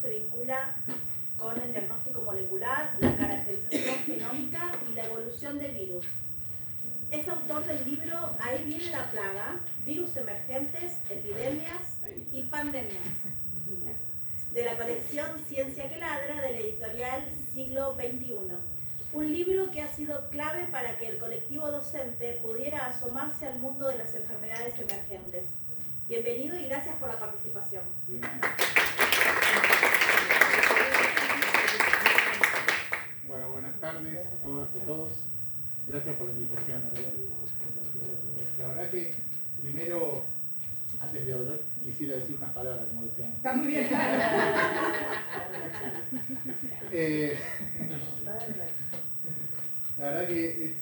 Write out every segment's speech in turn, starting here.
se vincula con el diagnóstico molecular, la caracterización genómica y la evolución de virus. Es autor del libro Ahí viene la plaga, virus emergentes, epidemias y pandemias, de la colección Ciencia que Ladra de la editorial Siglo XXI. Un libro que ha sido clave para que el colectivo docente pudiera asomarse al mundo de las enfermedades emergentes. Bienvenido y gracias por la participación. Bueno, buenas tardes a todas y a todos. Gracias por la invitación. La verdad que primero, antes de hablar, quisiera decir unas palabras, como decían. Está muy bien. La verdad que es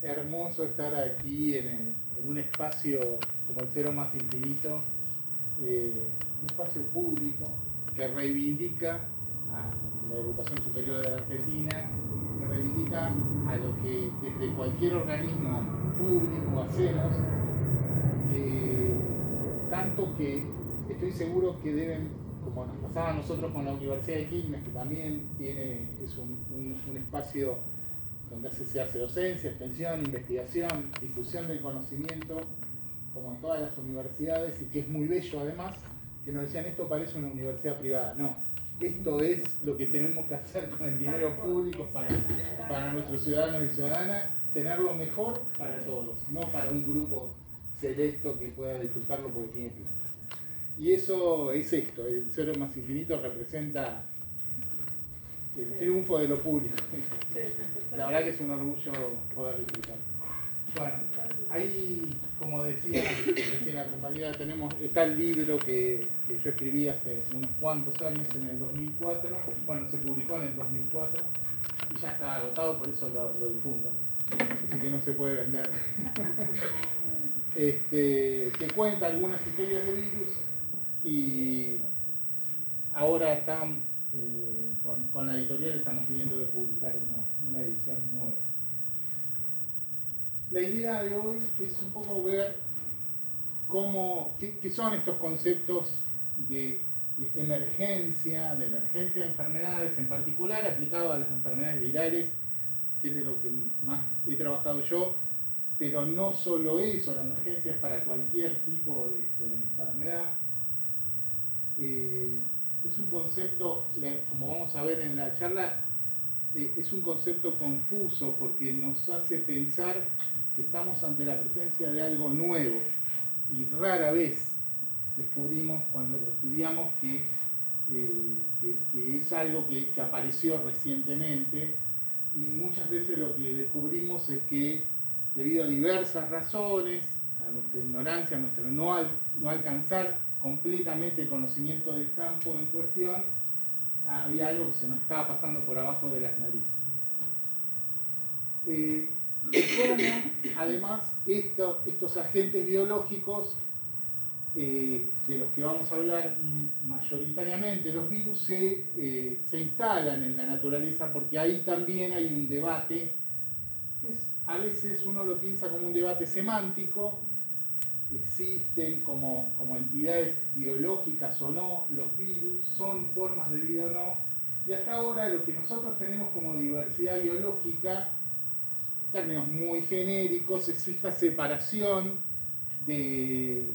hermoso estar aquí en un espacio como el Cero Más Infinito, un espacio público que reivindica a la educación superior de la Argentina, que reivindica a lo que desde cualquier organismo público hacemos, tanto que estoy seguro que deben, como nos pasaba a nosotros con la Universidad de Quilmes, que también es un espacio donde se hace docencia, extensión, investigación, difusión del conocimiento, como en todas las universidades, y que es muy bello además, que nos decían esto parece una universidad privada. No, esto es lo que tenemos que hacer con el dinero público para nuestros ciudadanos y ciudadanas, tenerlo mejor para todos, no para un grupo selecto que pueda disfrutarlo porque tiene plata. Y eso es esto, el Cero Más Infinito representa el triunfo de lo público. La verdad que es un orgullo poder disfrutar. Bueno, ahí, como decía la compañera, está el libro que yo escribí hace unos cuantos años, en el 2004. Bueno, se publicó en el 2004 y ya está agotado, por eso lo difundo. Así que no se puede vender. Que cuenta algunas historias de virus y ahora están con la editorial estamos pidiendo de publicar una edición nueva. La idea de hoy es un poco ver qué son estos conceptos de emergencia de enfermedades, en particular aplicado a las enfermedades virales, que es de lo que más he trabajado yo, pero no solo eso, la emergencia es para cualquier tipo de enfermedad. Es un concepto, como vamos a ver en la charla, es un concepto confuso porque nos hace pensar que estamos ante la presencia de algo nuevo y rara vez descubrimos cuando lo estudiamos que es algo que apareció recientemente, y muchas veces lo que descubrimos es que debido a diversas razones, a nuestra ignorancia, a nuestro no alcanzar completamente el conocimiento del campo en cuestión, había algo que se nos estaba pasando por abajo de las narices. Como además estos agentes biológicos de los que vamos a hablar mayoritariamente, los virus se instalan en la naturaleza, porque ahí también hay un debate que a veces uno lo piensa como un debate semántico. Existen como entidades biológicas o no los virus, son formas de vida o no, y hasta ahora lo que nosotros tenemos como diversidad biológica, términos muy genéricos, es esta separación de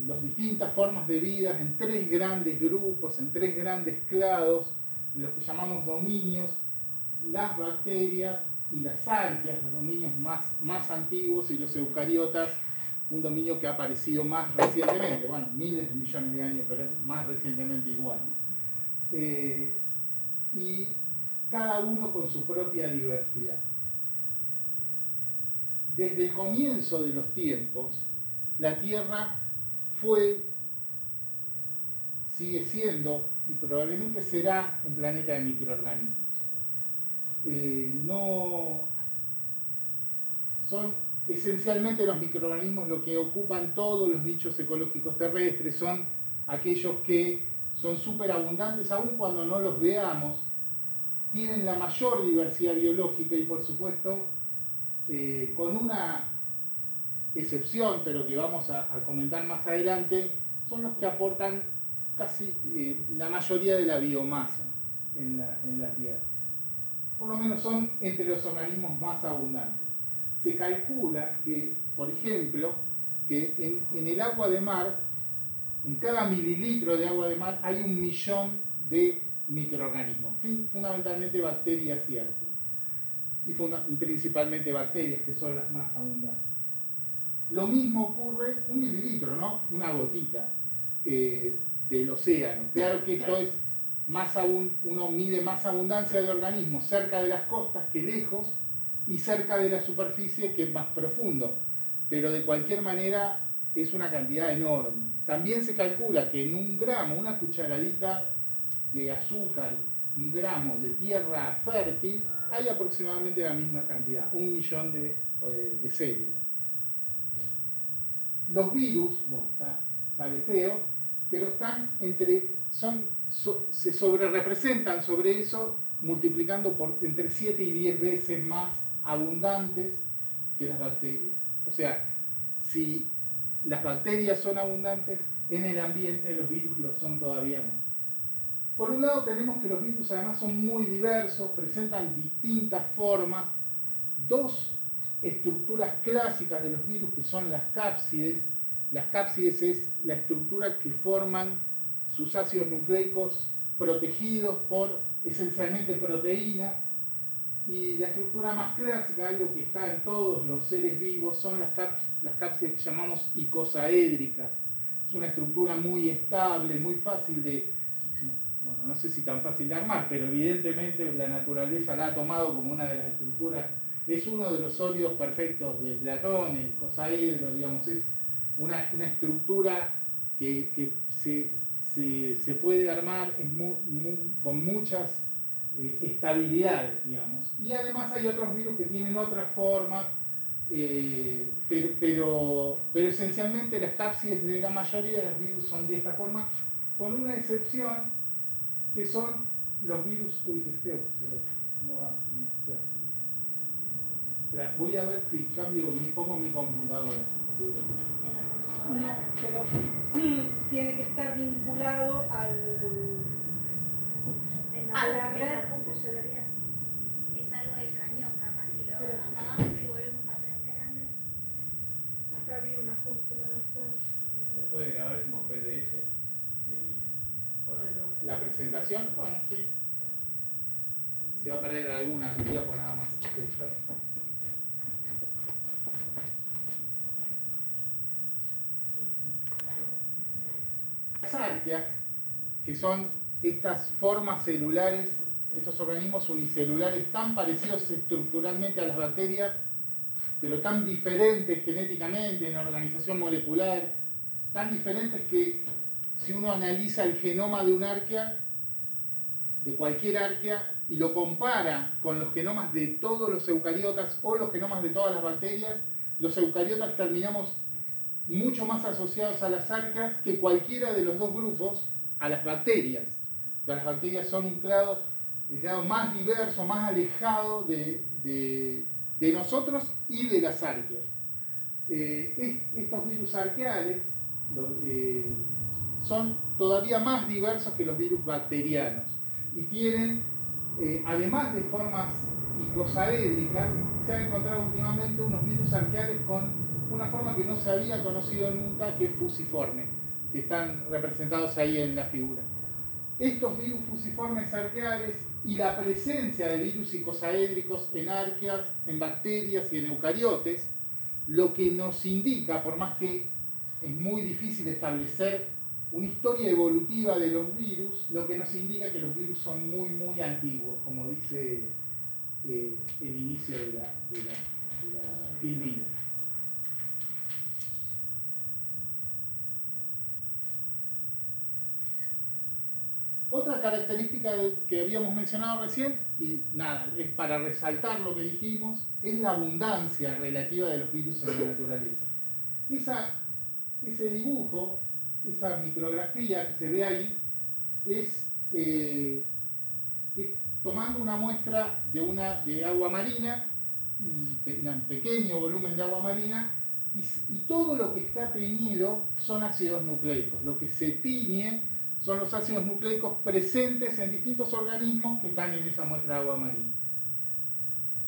las distintas formas de vida en tres grandes grupos, en tres grandes clados, en los que llamamos dominios: las bacterias y las arqueas, los dominios más antiguos, y los eucariotas, un dominio que ha aparecido más recientemente, bueno, miles de millones de años, pero más recientemente igual. Y cada uno con su propia diversidad. Desde el comienzo de los tiempos, la Tierra sigue siendo y probablemente será un planeta de microorganismos. Son esencialmente los microorganismos lo que ocupan todos los nichos ecológicos terrestres, son aquellos que son súper abundantes aun cuando no los veamos, tienen la mayor diversidad biológica y, por supuesto, con una excepción, pero que vamos a comentar más adelante, son los que aportan casi la mayoría de la biomasa en la Tierra. Por lo menos son entre los organismos más abundantes. Se calcula que, por ejemplo, que en el agua de mar, en cada mililitro de agua de mar hay 1 millón de microorganismos, fundamentalmente bacterias y arqueas. Y principalmente bacterias, que son las más abundantes. Lo mismo ocurre, 1 mililitro, ¿no? Una gotita del océano. Claro que esto es uno mide más abundancia de organismos cerca de las costas que lejos, y cerca de la superficie que es más profundo. Pero de cualquier manera es una cantidad enorme. También se calcula que en 1 gramo, una cucharadita de azúcar, 1 gramo de tierra fértil, hay aproximadamente la misma cantidad, 1 millón de células. Los virus, bueno, sale feo, pero están se sobrerepresentan sobre eso, multiplicando por entre 7 y 10 veces más abundantes que las bacterias. O sea, si las bacterias son abundantes, en el ambiente los virus lo son todavía más. Por un lado tenemos que los virus además son muy diversos, presentan distintas formas, 2 estructuras clásicas de los virus que son las cápsides. Las cápsides es la estructura que forman sus ácidos nucleicos protegidos por esencialmente proteínas, y la estructura más clásica, algo que está en todos los seres vivos, son las cápsides que llamamos icosaédricas. Es una estructura muy estable, muy fácil de, bueno, no sé si tan fácil de armar, pero evidentemente la naturaleza la ha tomado como una de las estructuras. Es uno de los sólidos perfectos de Platón, el icosaedro, digamos, es una estructura que se puede armar con muchas estabilidades, digamos. Y además hay otros virus que tienen otras formas, pero esencialmente las cápsides de la mayoría de los virus son de esta forma, con una excepción que son los virus. Uy, qué feo que se ve. Espera, voy a ver si pongo mi computadora. No, pero tiene que estar vinculado a la red. ¿Cómo se vería así? Es algo de cañón, capaz. Si lo apagamos y volvemos a prender, Andrés. Acá había un ajuste para hacer. Se puede grabar como PDF. La presentación, bueno, sí. Se va a perder alguna diapo nada más. Las arqueas, que son estas formas celulares, estos organismos unicelulares tan parecidos estructuralmente a las bacterias, pero tan diferentes genéticamente en organización molecular, tan diferentes que si uno analiza el genoma de un arquea, de cualquier arquea, y lo compara con los genomas de todos los eucariotas o los genomas de todas las bacterias, los eucariotas terminamos mucho más asociados a las arqueas que cualquiera de los dos grupos a las bacterias. O sea, las bacterias son el grado más diverso, más alejado de nosotros y de las arqueas. Estos virus arqueales son todavía más diversos que los virus bacterianos y tienen, además de formas icosaédricas, se han encontrado últimamente unos virus arqueales con una forma que no se había conocido nunca, que es fusiforme, que están representados ahí en la figura. Estos virus fusiformes arqueales y la presencia de virus icosaédricos en arqueas, en bacterias y en eucariotes, lo que nos indica, por más que es muy difícil establecer una historia evolutiva de los virus, lo que nos indica que los virus son muy, muy antiguos, como dice el inicio de la filmina. Otra característica que habíamos mencionado recién, y nada, es para resaltar lo que dijimos, es la abundancia relativa de los virus en la naturaleza. Ese dibujo, esa micrografía que se ve ahí, es tomando una muestra de agua marina, un pequeño volumen de agua marina, y todo lo que está teñido son ácidos nucleicos. Lo que se tiñe son los ácidos nucleicos presentes en distintos organismos que están en esa muestra de agua marina.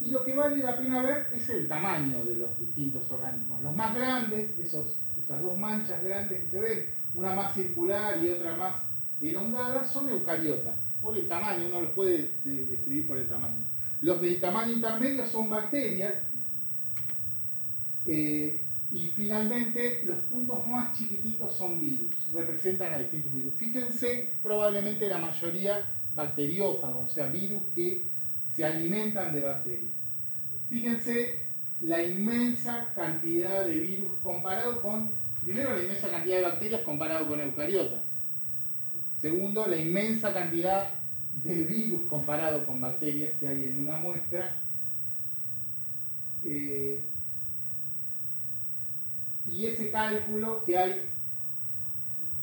Y lo que vale la pena ver es el tamaño de los distintos organismos. Los más grandes, esas dos manchas grandes que se ven, una más circular y otra más elongada, son eucariotas. Por el tamaño, uno los puede describir por el tamaño. Los de tamaño intermedio son bacterias. Y finalmente, los puntos más chiquititos son virus, representan a distintos virus. Fíjense, probablemente la mayoría bacteriófagos, o sea, virus que se alimentan de bacterias. Fíjense la inmensa cantidad de virus comparado con, primero, la inmensa cantidad de bacterias comparado con eucariotas. Segundo, la inmensa cantidad de virus comparado con bacterias que hay en una muestra. Y ese cálculo que hay,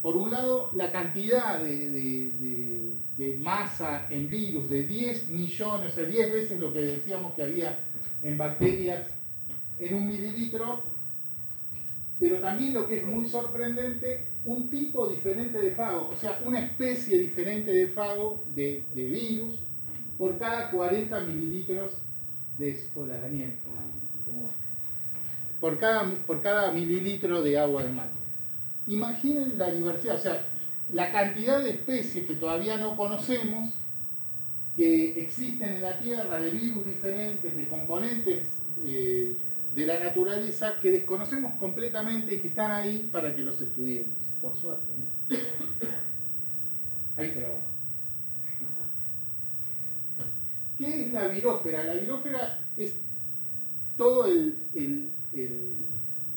por un lado, la cantidad de masa en virus de 10 millones, o sea, 10 veces lo que decíamos que había en bacterias en un mililitro, pero también lo que es muy sorprendente, un tipo diferente de fago, o sea, una especie diferente de fago de virus por cada 40 mililitros de Daniel. Por cada mililitro de agua de mar. Imaginen la diversidad, o sea, la cantidad de especies que todavía no conocemos, que existen en la Tierra, de virus diferentes, de componentes de la naturaleza, que desconocemos completamente y que están ahí para que los estudiemos, por suerte, ¿no? Ahí trabajo. ¿Qué es la virófera? La virófera es todo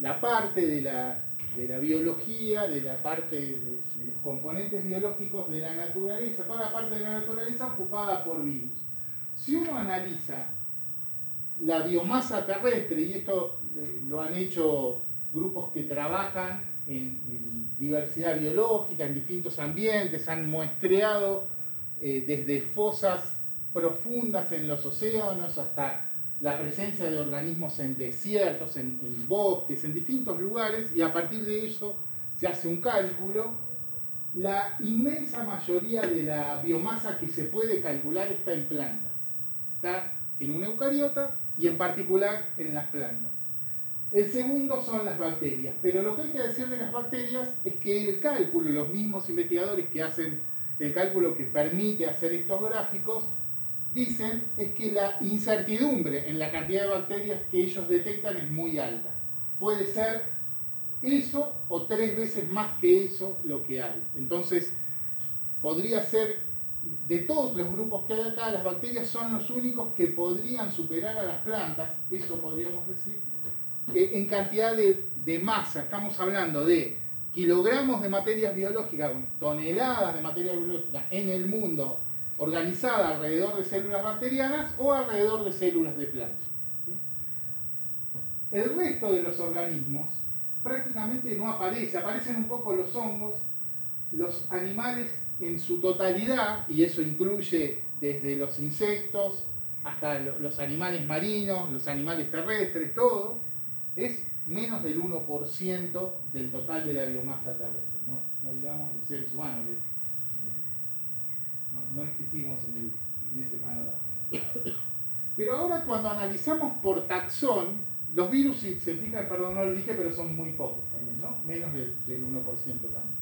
la parte de la biología, de la parte de los componentes biológicos de la naturaleza, toda la parte de la naturaleza ocupada por virus. Si uno analiza la biomasa terrestre, y esto lo han hecho grupos que trabajan en diversidad biológica, en distintos ambientes, han muestreado desde fosas profundas en los océanos hasta la presencia de organismos en desiertos, en bosques, en distintos lugares, y a partir de eso se hace un cálculo. La inmensa mayoría de la biomasa que se puede calcular está en plantas. Está en un eucariota y en particular en las plantas. El segundo son las bacterias, pero lo que hay que decir de las bacterias es que el cálculo, los mismos investigadores que hacen el cálculo que permite hacer estos gráficos, dicen es que la incertidumbre en la cantidad de bacterias que ellos detectan es muy alta. Puede ser eso o 3 veces más que eso lo que hay. Entonces, podría ser, de todos los grupos que hay acá, las bacterias son los únicos que podrían superar a las plantas, eso podríamos decir, en cantidad de masa. Estamos hablando de kilogramos de materias biológicas, toneladas de materia biológica en el mundo, organizada alrededor de células bacterianas o alrededor de células de plantas. ¿Sí? El resto de los organismos prácticamente no aparece, aparecen un poco los hongos, los animales en su totalidad, y eso incluye desde los insectos hasta los animales marinos, los animales terrestres, todo, es menos del 1% del total de la biomasa terrestre, no digamos los seres humanos. No existimos en ese panorama. Pero ahora cuando analizamos por taxón, los virus, si se fijan, perdón, no lo dije, pero son muy pocos también, ¿no? Menos del 1% también.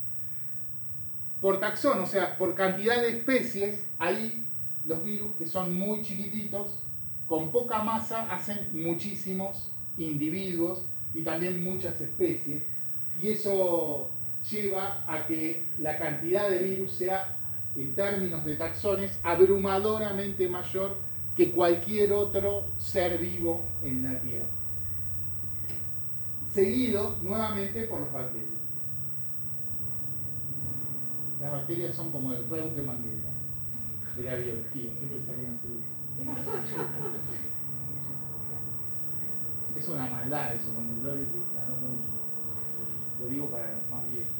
Por taxón, o sea, por cantidad de especies, ahí los virus que son muy chiquititos, con poca masa, hacen muchísimos individuos y también muchas especies. Y eso lleva a que la cantidad de virus sea, en términos de taxones, abrumadoramente mayor que cualquier otro ser vivo en la Tierra. Seguido nuevamente por las bacterias. Las bacterias son como el Reutemann de la biología, siempre salían seguros. Es una maldad eso con el Lori que ganó mucho. Lo digo para los más viejos.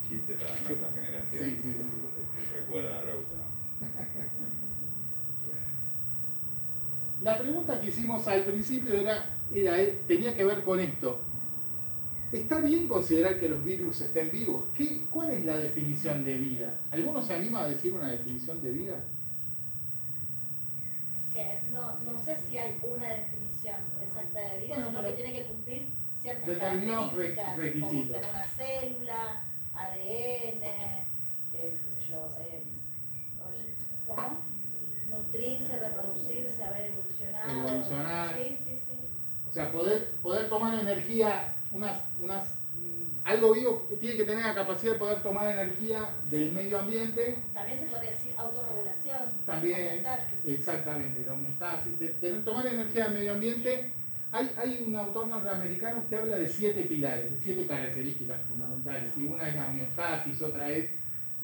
Chiste para nuestra generación. Sí. Recuerda a Reutemann. La pregunta que hicimos al principio tenía que ver con esto. ¿Está bien considerar que los virus estén vivos? ¿Cuál es la definición de vida? ¿Alguno se anima a decir una definición de vida? Que no sé si hay una definición exacta de vida, Bueno, sino pero que tiene que cumplir ciertas determinados características, requisitos. como tener una célula, ADN, qué sé yo, ¿cómo? Nutrirse, reproducirse, haber evolucionado. Evolucionar. Sí. O sea, poder tomar energía, algo vivo tiene que tener la capacidad de poder tomar energía del medio ambiente. También se puede decir autorregulación. También, homeostasis. exactamente, la homeostasis. Tomar energía del medio ambiente. Hay un autor norteamericano que habla de 7 pilares, de 7 características fundamentales. Y una es la homeostasis, otra es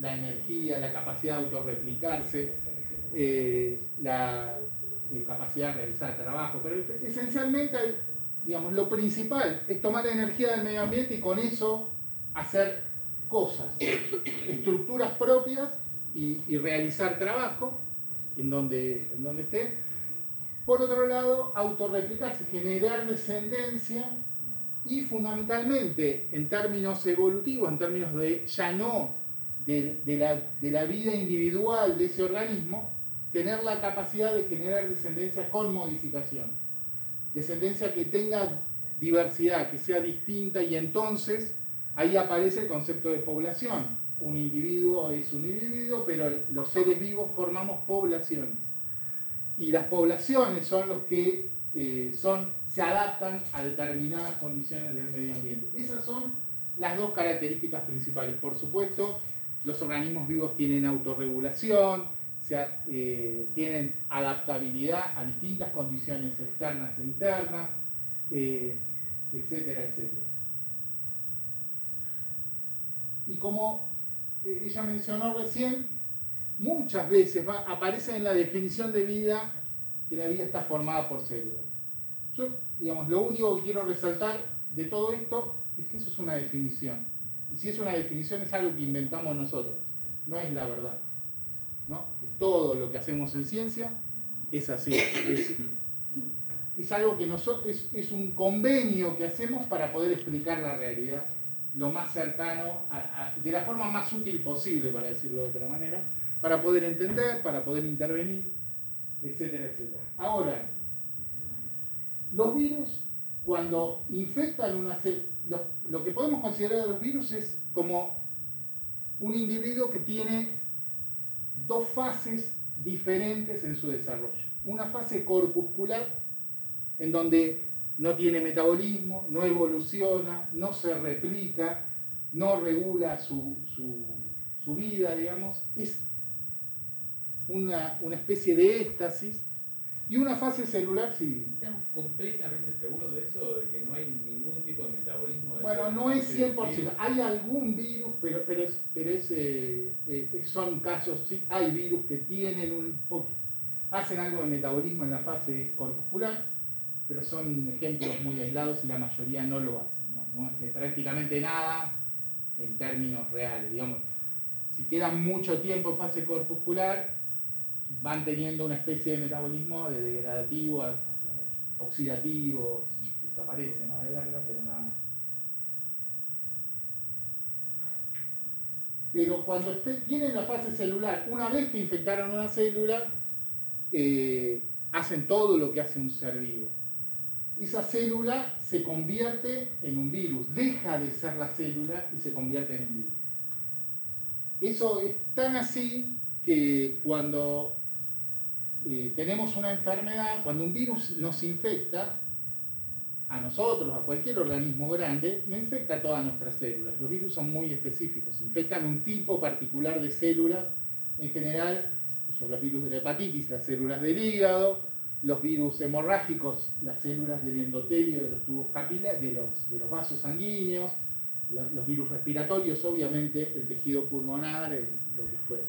la energía, la capacidad de autorreplicarse, la capacidad de realizar trabajo. Pero esencialmente, digamos, lo principal es tomar energía del medio ambiente y con eso hacer cosas, estructuras propias y realizar trabajo en donde esté. Por otro lado, autorreplicarse, generar descendencia y fundamentalmente en términos evolutivos, en términos de ya no de la vida individual de ese organismo, tener la capacidad de generar descendencia con modificación. Descendencia que tenga diversidad, que sea distinta, y entonces ahí aparece el concepto de población. Un individuo es un individuo, pero los seres vivos formamos poblaciones. Y las poblaciones son los que se adaptan a determinadas condiciones del medio ambiente. Esas son las dos características principales. Por supuesto, los organismos vivos tienen autorregulación, tienen adaptabilidad a distintas condiciones externas e internas, etcétera, etcétera. Y como ella mencionó recién, muchas veces aparece en la definición de vida que la vida está formada por células. Yo, digamos, lo único que quiero resaltar de todo esto es que eso es una definición. Y si es una definición es algo que inventamos nosotros, no es la verdad, ¿no? Todo lo que hacemos en ciencia es así. Es algo que es un convenio que hacemos para poder explicar la realidad lo más cercano, de la forma más útil posible, para decirlo de otra manera, para poder entender, para poder intervenir, etcétera, etcétera. Ahora, los virus, cuando infectan una célula, lo que podemos considerar de los virus es como un individuo que tiene dos fases diferentes en su desarrollo. Una fase corpuscular, en donde no tiene metabolismo, no evoluciona, no se replica, no regula su vida, digamos. Es una especie de éxtasis. Y una fase celular, sí. ¿Estamos completamente seguros de eso? ¿De que no hay ningún tipo de metabolismo? Bueno, no es 100%. Hay algún virus, pero son casos, sí, hay virus que tienen hacen algo de metabolismo en la fase corpuscular, pero son ejemplos muy aislados y la mayoría no lo hace. No hace prácticamente nada en términos reales. Digamos, si quedan mucho tiempo en fase corpuscular, van teniendo una especie de metabolismo de degradativo, oxidativo, desaparece, ¿no? De larga, pero nada más. Pero cuando tienen la fase celular, una vez que infectaron una célula, hacen todo lo que hace un ser vivo. Esa célula se convierte en un virus, deja de ser la célula y se convierte en un virus. Eso es tan así que cuando tenemos una enfermedad, cuando un virus nos infecta, a nosotros, a cualquier organismo grande, no infecta a todas nuestras células. Los virus son muy específicos, infectan un tipo particular de células, en general, son los virus de la hepatitis, las células del hígado, los virus hemorrágicos, las células del endotelio de los tubos capilares, de los vasos sanguíneos, los virus respiratorios, obviamente, el tejido pulmonar, lo que fuera.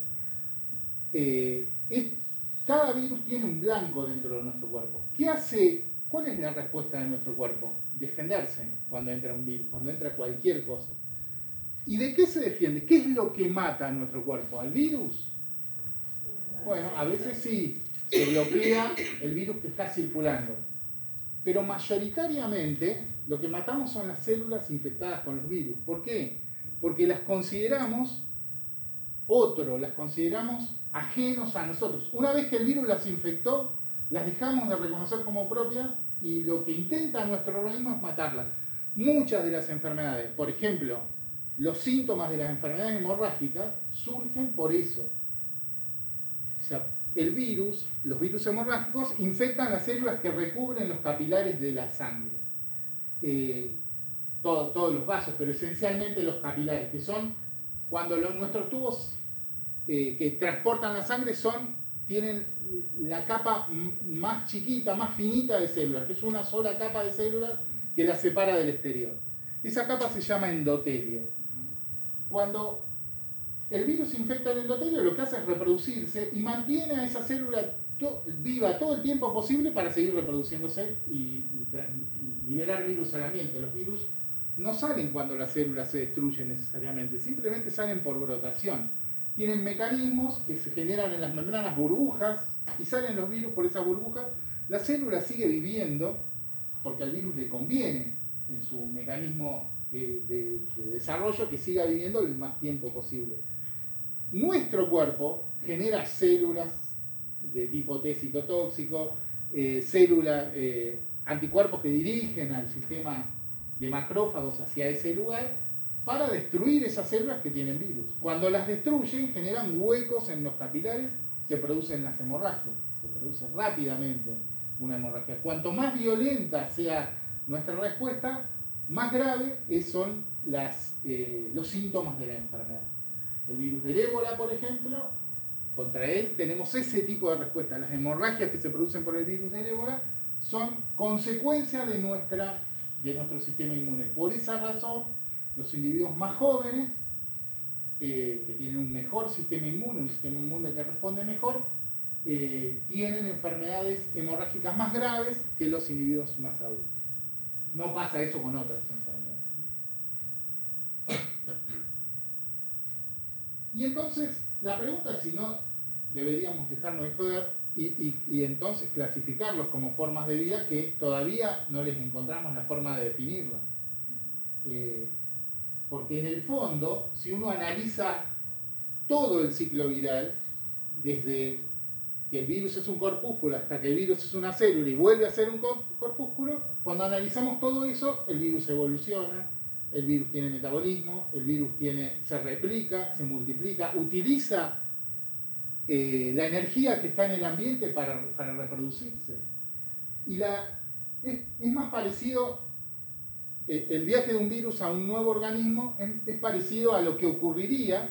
Cada virus tiene un blanco dentro de nuestro cuerpo. ¿Qué hace? ¿Cuál es la respuesta de nuestro cuerpo? Defenderse cuando entra un virus, cuando entra cualquier cosa. ¿Y de qué se defiende? ¿Qué es lo que mata a nuestro cuerpo? ¿Al virus? Bueno, a veces sí, se bloquea el virus que está circulando. pero mayoritariamente lo que matamos son las células infectadas con los virus. ¿Por qué? Porque las consideramos las consideramos ajenos a nosotros. Una vez que el virus las infectó, las dejamos de reconocer como propias y lo que intenta nuestro organismo es matarlas. Muchas de las enfermedades, por ejemplo, los síntomas de las enfermedades hemorrágicas surgen por eso. O sea, los virus hemorrágicos infectan las células que recubren los capilares de la sangre. Todos los vasos, pero esencialmente los capilares, que son cuando nuestros tubos que transportan la sangre tienen la capa más chiquita, más finita de células, que es una sola capa de células que la separa del exterior. Esa capa se llama endotelio. Cuando el virus infecta el endotelio, lo que hace es reproducirse y mantiene a esa célula viva todo el tiempo posible para seguir reproduciéndose y liberar virus al ambiente. Los virus no salen cuando las células se destruyen necesariamente, simplemente salen por brotación. Tienen mecanismos que se generan en las membranas, burbujas, y salen los virus por esas burbujas. La célula sigue viviendo porque al virus le conviene en su mecanismo de desarrollo que siga viviendo el más tiempo posible. Nuestro cuerpo genera células de tipo T citotóxico, anticuerpos que dirigen al sistema de macrófagos hacia ese lugar para destruir esas células que tienen virus. Cuando las destruyen, generan huecos en los capilares, se producen las hemorragias, se produce rápidamente una hemorragia. Cuanto más violenta sea nuestra respuesta, más grave son los síntomas de la enfermedad. El virus del ébola, por ejemplo, contra él tenemos ese tipo de respuesta. Las hemorragias que se producen por el virus del ébola son consecuencia de nuestro sistema inmune. Por esa razón, los individuos más jóvenes, que tienen un mejor sistema inmune, un sistema inmune que responde mejor, tienen enfermedades hemorrágicas más graves que los individuos más adultos. No pasa eso con otras enfermedades. Y entonces, la pregunta es si no deberíamos dejarnos de joder y entonces clasificarlos como formas de vida que todavía no les encontramos la forma de definirlas. Porque en el fondo, si uno analiza todo el ciclo viral, desde que el virus es un corpúsculo hasta que el virus es una célula y vuelve a ser un corpúsculo, cuando analizamos todo eso, el virus evoluciona, el virus tiene metabolismo, el virus se replica, se multiplica, utiliza la energía que está en el ambiente para reproducirse. Y es más parecido. El viaje de un virus a un nuevo organismo es parecido a lo que ocurriría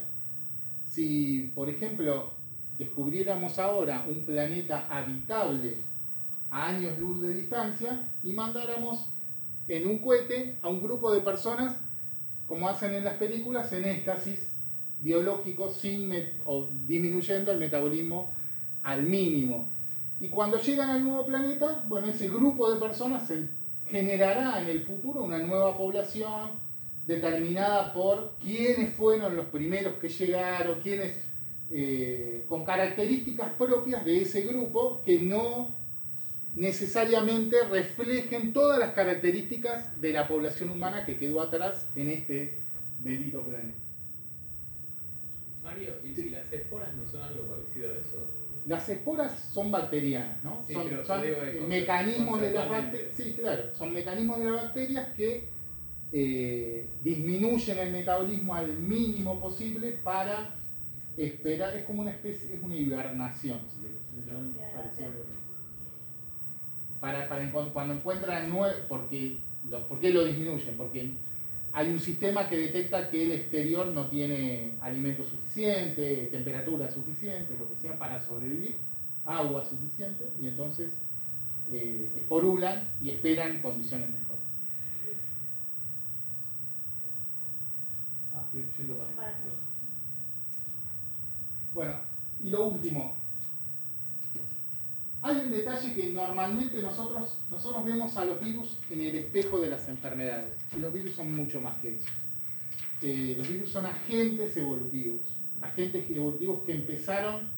si, por ejemplo, descubriéramos ahora un planeta habitable a años luz de distancia y mandáramos en un cohete a un grupo de personas, como hacen en las películas, en éxtasis biológico, o disminuyendo el metabolismo al mínimo. Y cuando llegan al nuevo planeta, bueno, ese grupo de personas generará en el futuro una nueva población determinada por quiénes fueron los primeros que llegaron, con características propias de ese grupo que no necesariamente reflejen todas las características de la población humana que quedó atrás en este bendito planeta. Mario, ¿y si las esporas no son algo parecido a eso? Las esporas son bacterianas, ¿no? Sí, son digo, mecanismos de las bacterias. Sí, claro, son mecanismos de las bacterias que disminuyen el metabolismo al mínimo posible para esperar. Es como una especie, es una hibernación, si cuando encuentran ¿por qué lo disminuyen? Porque hay un sistema que detecta que el exterior no tiene alimento suficiente, temperatura suficiente, lo que sea, para sobrevivir, agua suficiente, y entonces esporulan y esperan condiciones mejores. Estoy yendo para acá. Bueno, y lo último. Hay un detalle que normalmente nosotros vemos a los virus en el espejo de las enfermedades. Y los virus son mucho más que eso. Los virus son agentes evolutivos que empezaron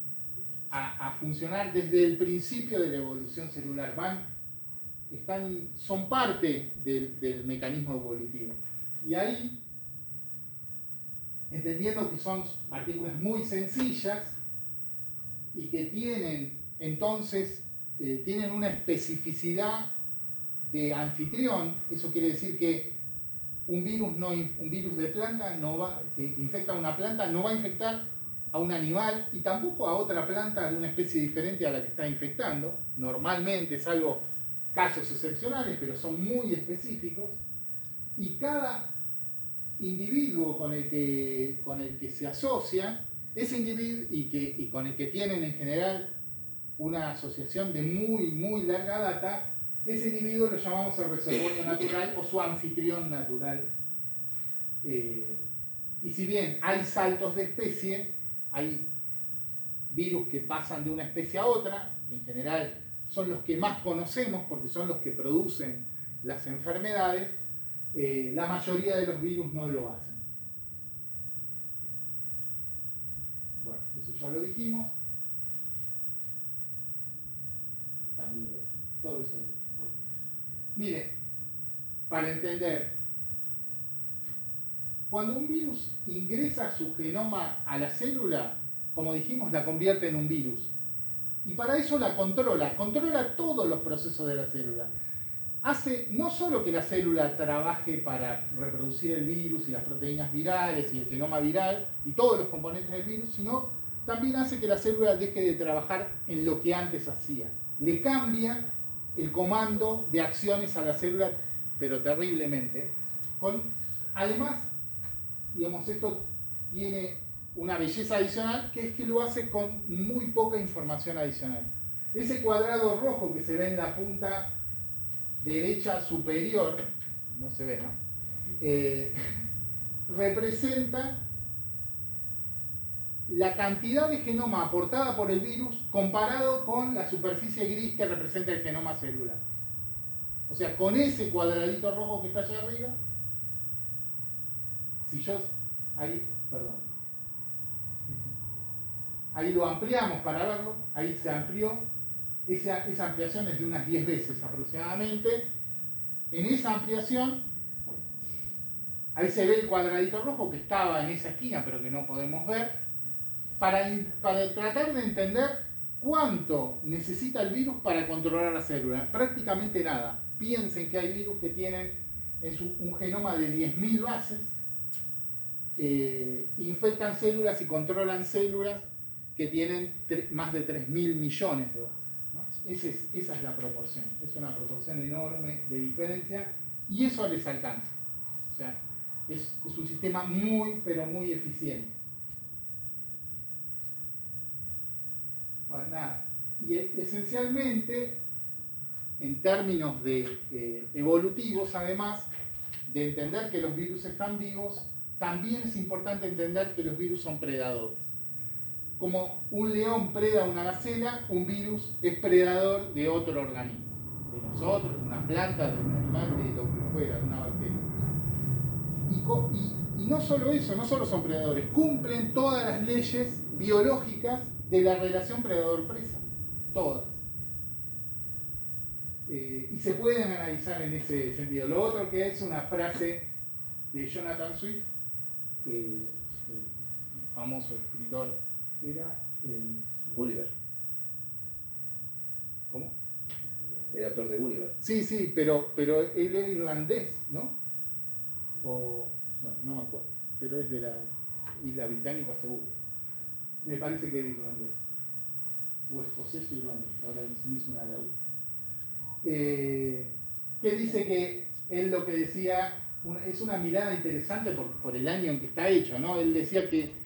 a funcionar desde el principio de la evolución celular. Van son parte del mecanismo evolutivo. Y ahí, entendiendo que son partículas muy sencillas y que tienen entonces tienen una especificidad de anfitrión, eso quiere decir que un virus de planta que infecta a una planta no va a infectar a un animal y tampoco a otra planta de una especie diferente a la que está infectando, normalmente, salvo casos excepcionales, pero son muy específicos, y cada individuo con el que se asocia, ese individuo y con el que tienen en general una asociación de muy larga data, ese individuo lo llamamos el reservorio natural o su anfitrión natural. Y si bien hay saltos de especie, hay virus que pasan de una especie a otra, en general son los que más conocemos porque son los que producen las enfermedades, la mayoría de los virus no lo hacen. Bueno, eso ya lo dijimos. También lo dijimos. Todo eso lo dijimos. Miren, para entender, cuando un virus ingresa su genoma a la célula, como dijimos, la convierte en un virus. Y para eso la controla todos los procesos de la célula. Hace no solo que la célula trabaje para reproducir el virus y las proteínas virales y el genoma viral y todos los componentes del virus, sino también hace que la célula deje de trabajar en lo que antes hacía. Le cambia el comando de acciones a la célula, pero terriblemente. Además, digamos, esto tiene una belleza adicional, que es que lo hace con muy poca información adicional. Ese cuadrado rojo que se ve en la punta derecha superior, no se ve, ¿no? Representa la cantidad de genoma aportada por el virus comparado con la superficie gris que representa el genoma celular. O sea, con ese cuadradito rojo que está allá arriba, si yo... Ahí lo ampliamos para verlo, ahí se amplió, esa ampliación es de unas 10 veces aproximadamente. En esa ampliación, ahí se ve el cuadradito rojo que estaba en esa esquina pero que no podemos ver, para tratar de entender cuánto necesita el virus para controlar la célula. Prácticamente nada. Piensen que hay virus que tienen un genoma de 10.000 bases, infectan células y controlan células que tienen más de 3.000 millones de bases, ¿no? Esa es la proporción. Es una proporción enorme de diferencia y eso les alcanza. O sea, es un sistema pero muy eficiente. Bueno, nada. Y esencialmente, en términos evolutivos, además de entender que los virus están vivos, también es importante entender que los virus son predadores. Como un león preda a una gacela, un virus es predador de otro organismo. De nosotros, de una planta, de un animal, de lo que fuera, de una bacteria. Y no solo eso, no solo son predadores, cumplen todas las leyes biológicas de la relación predador-presa. Todas. Y se pueden analizar en ese sentido. Lo otro que es una frase de Jonathan Swift, el famoso escritor, era Gulliver. ¿Cómo? El autor de Gulliver. Sí, pero él era irlandés, ¿no? Bueno, no me acuerdo, pero es de la isla británica seguro. Me parece que era irlandés. O escocés o irlandés, ahora se me hizo una laguna. Que dice que él lo que decía, es una mirada interesante por el año en que está hecho, ¿no? Él decía que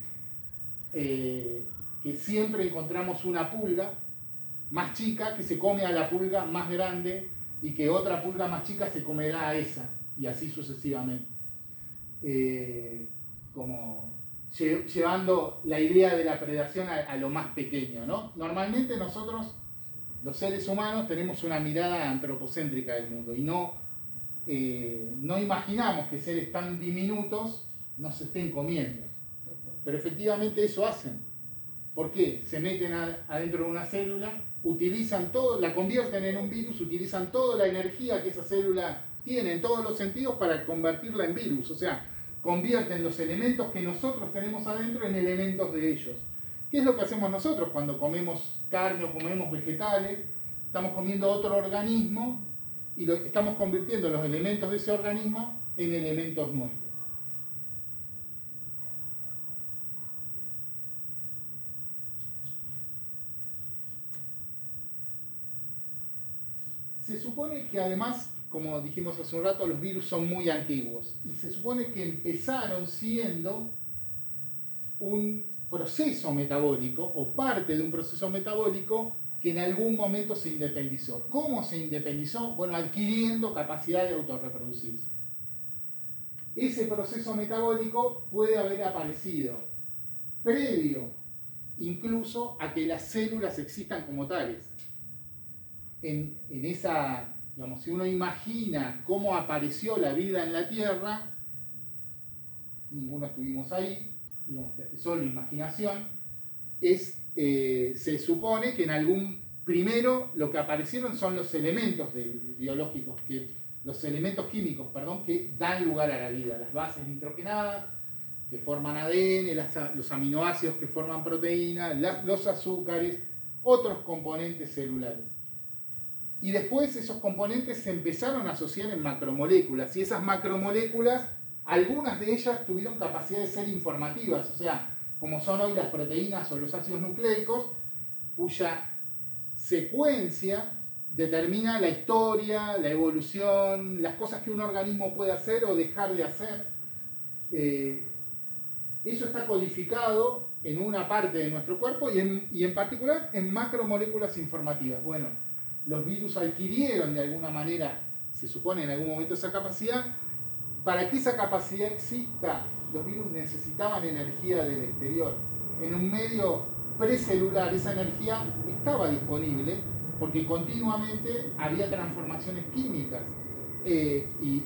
siempre encontramos una pulga más chica que se come a la pulga más grande y que otra pulga más chica se comerá a esa, y así sucesivamente. Como llevando la idea de la predación a lo más pequeño, ¿no? Normalmente nosotros, los seres humanos, tenemos una mirada antropocéntrica del mundo y no imaginamos que seres tan diminutos nos estén comiendo. Pero efectivamente eso hacen. ¿Por qué? Se meten adentro de una célula, utilizan todo, la convierten en un virus, utilizan toda la energía que esa célula tiene en todos los sentidos para convertirla en virus. O sea, convierten los elementos que nosotros tenemos adentro en elementos de ellos. ¿Qué es lo que hacemos nosotros cuando comemos carne o comemos vegetales? Estamos comiendo otro organismo y estamos convirtiendo los elementos de ese organismo en elementos nuestros. Se supone que además, como dijimos hace un rato, los virus son muy antiguos y se supone que empezaron siendo un proceso metabólico o parte de un proceso metabólico que en algún momento se independizó. ¿Cómo se independizó? Bueno, adquiriendo capacidad de autorreproducirse. Ese proceso metabólico puede haber aparecido previo incluso a que las células existan como tales. En esa, digamos, si uno imagina cómo apareció la vida en la Tierra, ninguno estuvimos ahí, digamos, solo imaginación, se supone que en algún, primero lo que aparecieron son los elementos biológicos, los elementos químicos, que dan lugar a la vida, las bases nitrogenadas, que forman ADN, los aminoácidos que forman proteínas, los azúcares, otros componentes celulares. Y después esos componentes se empezaron a asociar en macromoléculas, y esas macromoléculas, algunas de ellas tuvieron capacidad de ser informativas, o sea, como son hoy las proteínas o los ácidos nucleicos, cuya secuencia determina la historia, la evolución, las cosas que un organismo puede hacer o dejar de hacer. Eso está codificado en una parte de nuestro cuerpo y en particular en macromoléculas informativas. Bueno, los virus adquirieron de alguna manera, se supone en algún momento, esa capacidad. Para que esa capacidad exista, los virus necesitaban energía del exterior. En un medio precelular esa energía estaba disponible porque continuamente había transformaciones químicas y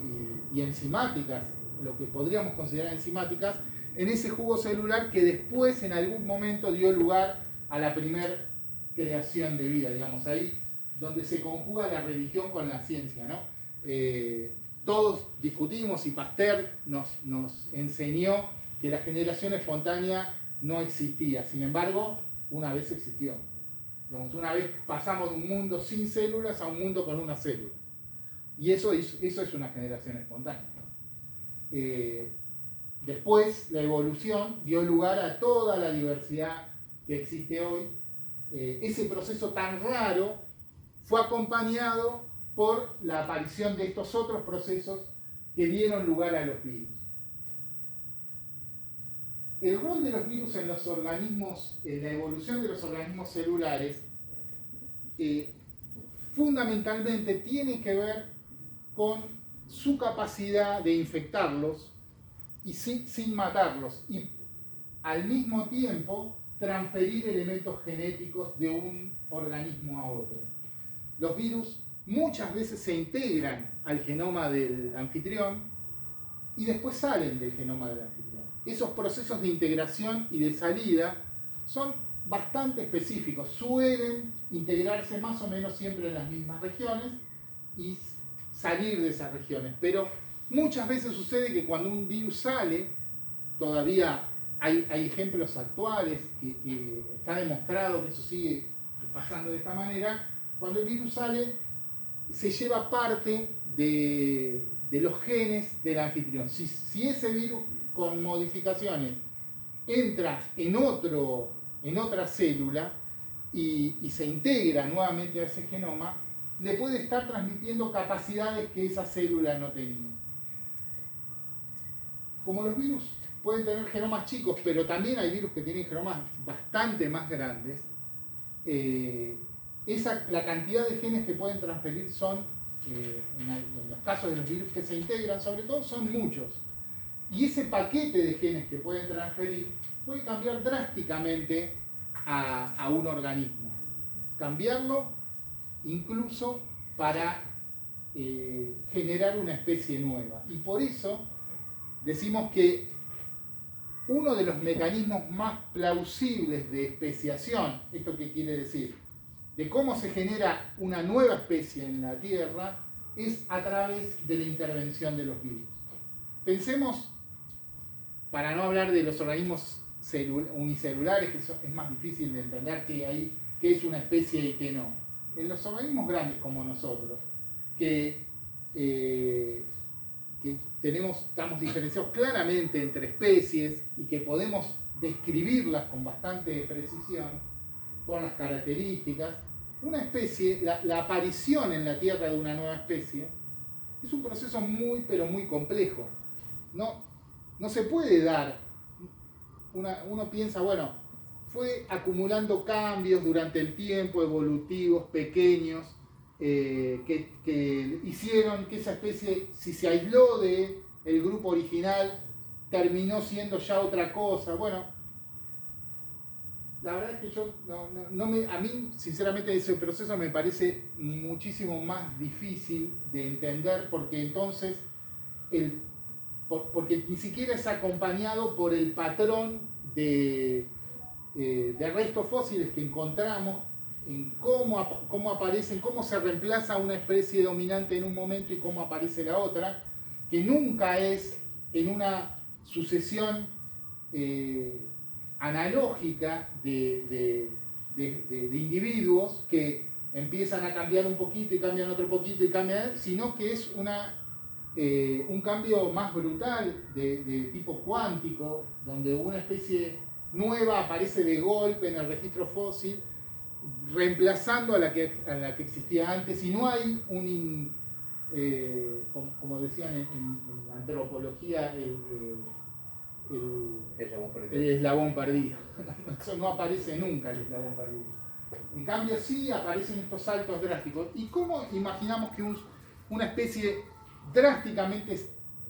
enzimáticas, lo que podríamos considerar enzimáticas, en ese jugo celular que después en algún momento dio lugar a la primer creación de vida, digamos, ahí donde se conjuga la religión con la ciencia, ¿no? Todos discutimos y Pasteur nos enseñó que la generación espontánea no existía. Sin embargo, una vez existió. Digamos, una vez pasamos de un mundo sin células a un mundo con una célula. Y eso es una generación espontánea. Después, la evolución dio lugar a toda la diversidad que existe hoy. Ese proceso tan raro fue acompañado por la aparición de estos otros procesos que dieron lugar a los virus. El rol de los virus en los organismos, en la evolución de los organismos celulares, fundamentalmente tiene que ver con su capacidad de infectarlos y sin matarlos, y al mismo tiempo transferir elementos genéticos de un organismo a otro. Los virus muchas veces se integran al genoma del anfitrión y después salen del genoma del anfitrión. Esos procesos de integración y de salida son bastante específicos, suelen integrarse más o menos siempre en las mismas regiones y salir de esas regiones, pero muchas veces sucede que cuando un virus sale, todavía hay ejemplos actuales que está demostrado que eso sigue pasando de esta manera. Cuando el virus sale, se lleva parte de los genes del anfitrión. Si ese virus con modificaciones entra en otra célula y se integra nuevamente a ese genoma, le puede estar transmitiendo capacidades que esa célula no tenía. Como los virus pueden tener genomas chicos, pero también hay virus que tienen genomas bastante más grandes, la cantidad de genes que pueden transferir son, en los casos de los virus que se integran sobre todo, son muchos. Y ese paquete de genes que pueden transferir puede cambiar drásticamente a un organismo. Cambiarlo incluso para generar una especie nueva. Y por eso decimos que uno de los mecanismos más plausibles de especiación, ¿esto qué quiere decir? De cómo se genera una nueva especie en la Tierra, es a través de la intervención de los virus. Pensemos, para no hablar de los organismos unicelulares, que eso es más difícil de entender qué es una especie y qué no. En los organismos grandes como nosotros, que estamos diferenciados claramente entre especies y que podemos describirlas con bastante precisión por las características, una especie, la aparición en la Tierra de una nueva especie, es un proceso muy, pero muy complejo. No se puede dar, uno piensa, bueno, fue acumulando cambios durante el tiempo, evolutivos, pequeños, que hicieron que esa especie, si se aisló del grupo original, terminó siendo ya otra cosa. Bueno, la verdad es que a mí, sinceramente, ese proceso me parece muchísimo más difícil de entender, porque entonces, porque ni siquiera es acompañado por el patrón de restos fósiles que encontramos, en cómo aparecen, cómo se reemplaza una especie dominante en un momento y cómo aparece la otra, que nunca es en una sucesión analógica de individuos que empiezan a cambiar un poquito y cambian otro poquito y cambian, sino que es un cambio más brutal de tipo cuántico, donde una especie nueva aparece de golpe en el registro fósil, reemplazando a la que existía antes, y no hay como decían en antropología, el eslabón perdido. Eso no aparece nunca, el eslabón perdido. En cambio sí aparecen estos saltos drásticos. ¿Y cómo imaginamos que una especie drásticamente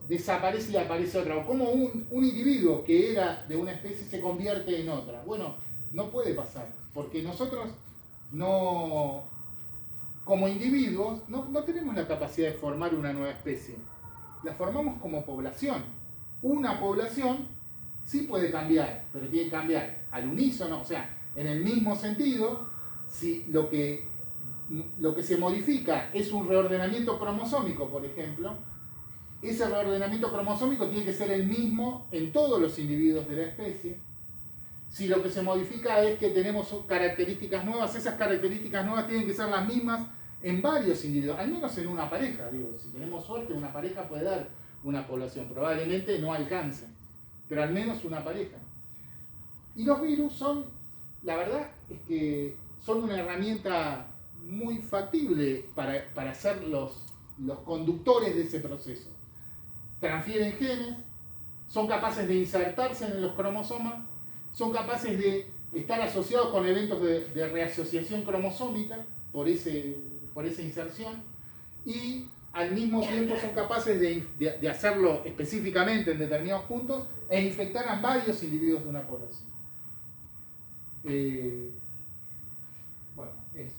desaparece y aparece otra? ¿O cómo un individuo que era de una especie se convierte en otra? Bueno, no puede pasar, porque nosotros como individuos no tenemos la capacidad de formar una nueva especie. La formamos como población. Una población sí puede cambiar, pero tiene que cambiar al unísono, o sea, en el mismo sentido. Si lo que se modifica es un reordenamiento cromosómico, por ejemplo, ese reordenamiento cromosómico tiene que ser el mismo en todos los individuos de la especie. Si lo que se modifica es que tenemos características nuevas, esas características nuevas tienen que ser las mismas en varios individuos, al menos en una pareja. Digo, si tenemos suerte, una pareja puede dar una población, probablemente no alcance, pero al menos una pareja. Y los virus la verdad es que son una herramienta muy factible para ser los conductores de ese proceso. Transfieren genes, son capaces de insertarse en los cromosomas, son capaces de estar asociados con eventos de reasociación cromosómica por esa inserción, y al mismo tiempo son capaces de hacerlo específicamente en determinados puntos e infectar a varios individuos de una población. Bueno, eso.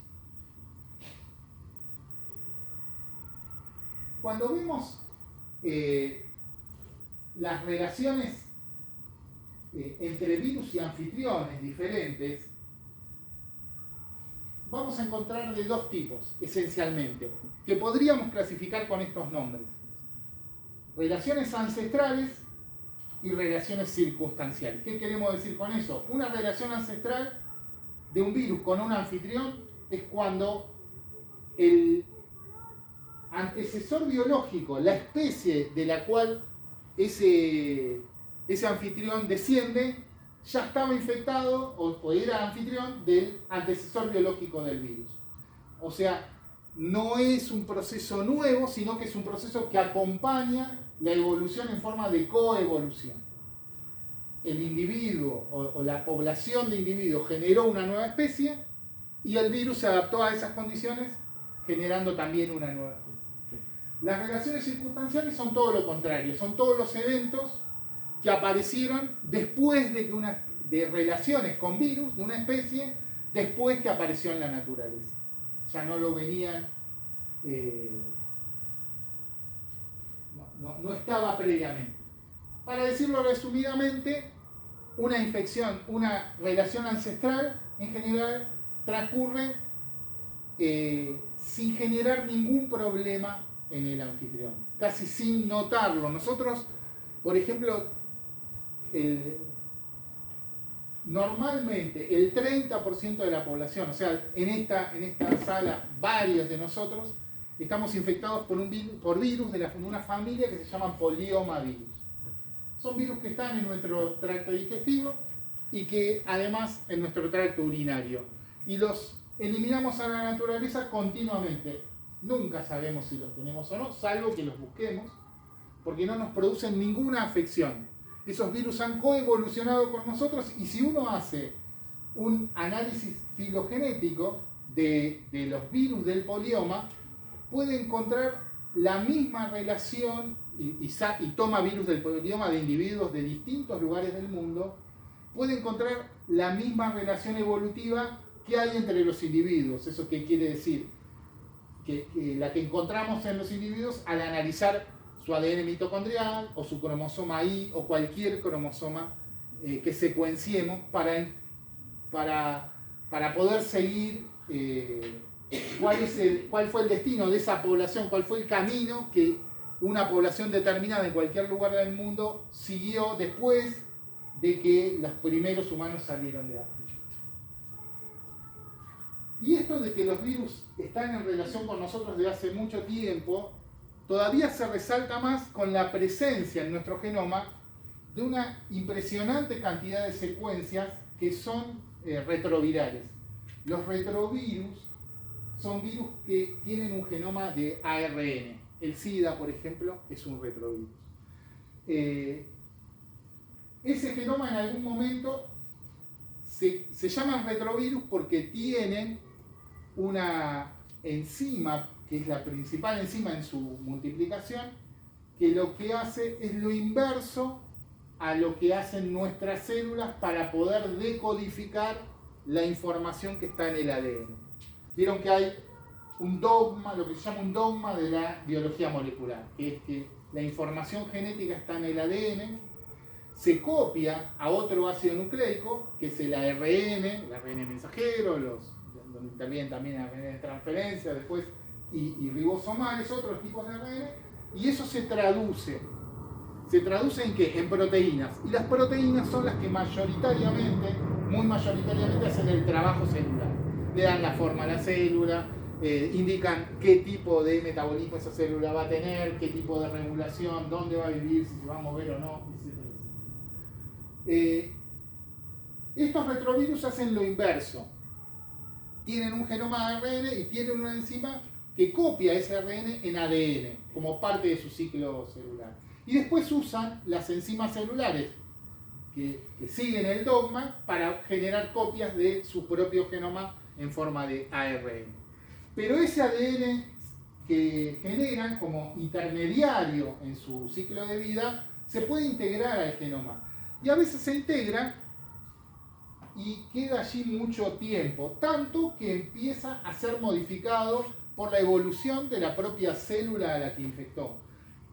Cuando vemos las relaciones entre virus y anfitriones diferentes, vamos a encontrar de dos tipos, esencialmente, que podríamos clasificar con estos nombres: relaciones ancestrales y relaciones circunstanciales. ¿Qué queremos decir con eso? Una relación ancestral de un virus con un anfitrión es cuando el antecesor biológico, la especie de la cual ese anfitrión desciende, ya estaba infectado o era anfitrión del antecesor biológico del virus. O sea, no es un proceso nuevo, sino que es un proceso que acompaña la evolución en forma de coevolución. El individuo o la población de individuos generó una nueva especie y el virus se adaptó a esas condiciones, generando también una nueva especie. Las relaciones circunstanciales son todo lo contrario, son todos los eventos que aparecieron después de relaciones con virus de una especie, después que apareció en la naturaleza. Ya no lo venían, no estaba previamente. Para decirlo resumidamente, una infección, una relación ancestral, en general transcurre sin generar ningún problema en el anfitrión, casi sin notarlo. Nosotros, por ejemplo, normalmente el 30% de la población, o sea, en esta sala varios de nosotros, estamos infectados por virus de una familia que se llaman poliomavirus. Son virus que están en nuestro tracto digestivo y que además en nuestro tracto urinario. Y los eliminamos a la naturaleza continuamente. Nunca sabemos si los tenemos o no, salvo que los busquemos, porque no nos producen ninguna afección. Esos virus han coevolucionado con nosotros y si uno hace un análisis filogenético de los virus del polioma, puede encontrar la misma relación y toma virus del polioma de individuos de distintos lugares del mundo, puede encontrar la misma relación evolutiva que hay entre los individuos. ¿Eso qué quiere decir? Que la que encontramos en los individuos al analizar su ADN mitocondrial o su cromosoma Y o cualquier cromosoma que secuenciemos para poder seguir cuál fue el destino de esa población, cuál fue el camino que una población determinada en cualquier lugar del mundo siguió después de que los primeros humanos salieron de África. Y esto de que los virus están en relación con nosotros desde hace mucho tiempo, todavía se resalta más con la presencia en nuestro genoma de una impresionante cantidad de secuencias que son retrovirales. Los retrovirus son virus que tienen un genoma de ARN. El SIDA, por ejemplo, es un retrovirus. Ese genoma en algún momento se llaman retrovirus porque tienen una enzima, que es la principal enzima en su multiplicación, que lo que hace es lo inverso a lo que hacen nuestras células para poder decodificar la información que está en el ADN. Vieron que hay un dogma, lo que se llama un dogma de la biología molecular, que es que la información genética está en el ADN, se copia a otro ácido nucleico, que es el ARN mensajero, donde intervienen también ARN de transferencia, después y ribosomales, otros tipos de ARN, y eso se traduce en ¿qué? En proteínas. Y las proteínas son las que muy mayoritariamente hacen el trabajo celular. Le dan la forma a la célula, indican qué tipo de metabolismo esa célula va a tener, qué tipo de regulación, dónde va a vivir, si se va a mover o no, etc. Estos retrovirus hacen lo inverso. Tienen un genoma ARN y tienen una enzima que copia ese ARN en ADN como parte de su ciclo celular. Y después usan las enzimas celulares que siguen el dogma para generar copias de su propio genoma en forma de ARN. Pero ese ADN que generan como intermediario en su ciclo de vida se puede integrar al genoma. Y a veces se integra y queda allí mucho tiempo, tanto que empieza a ser modificado por la evolución de la propia célula a la que infectó.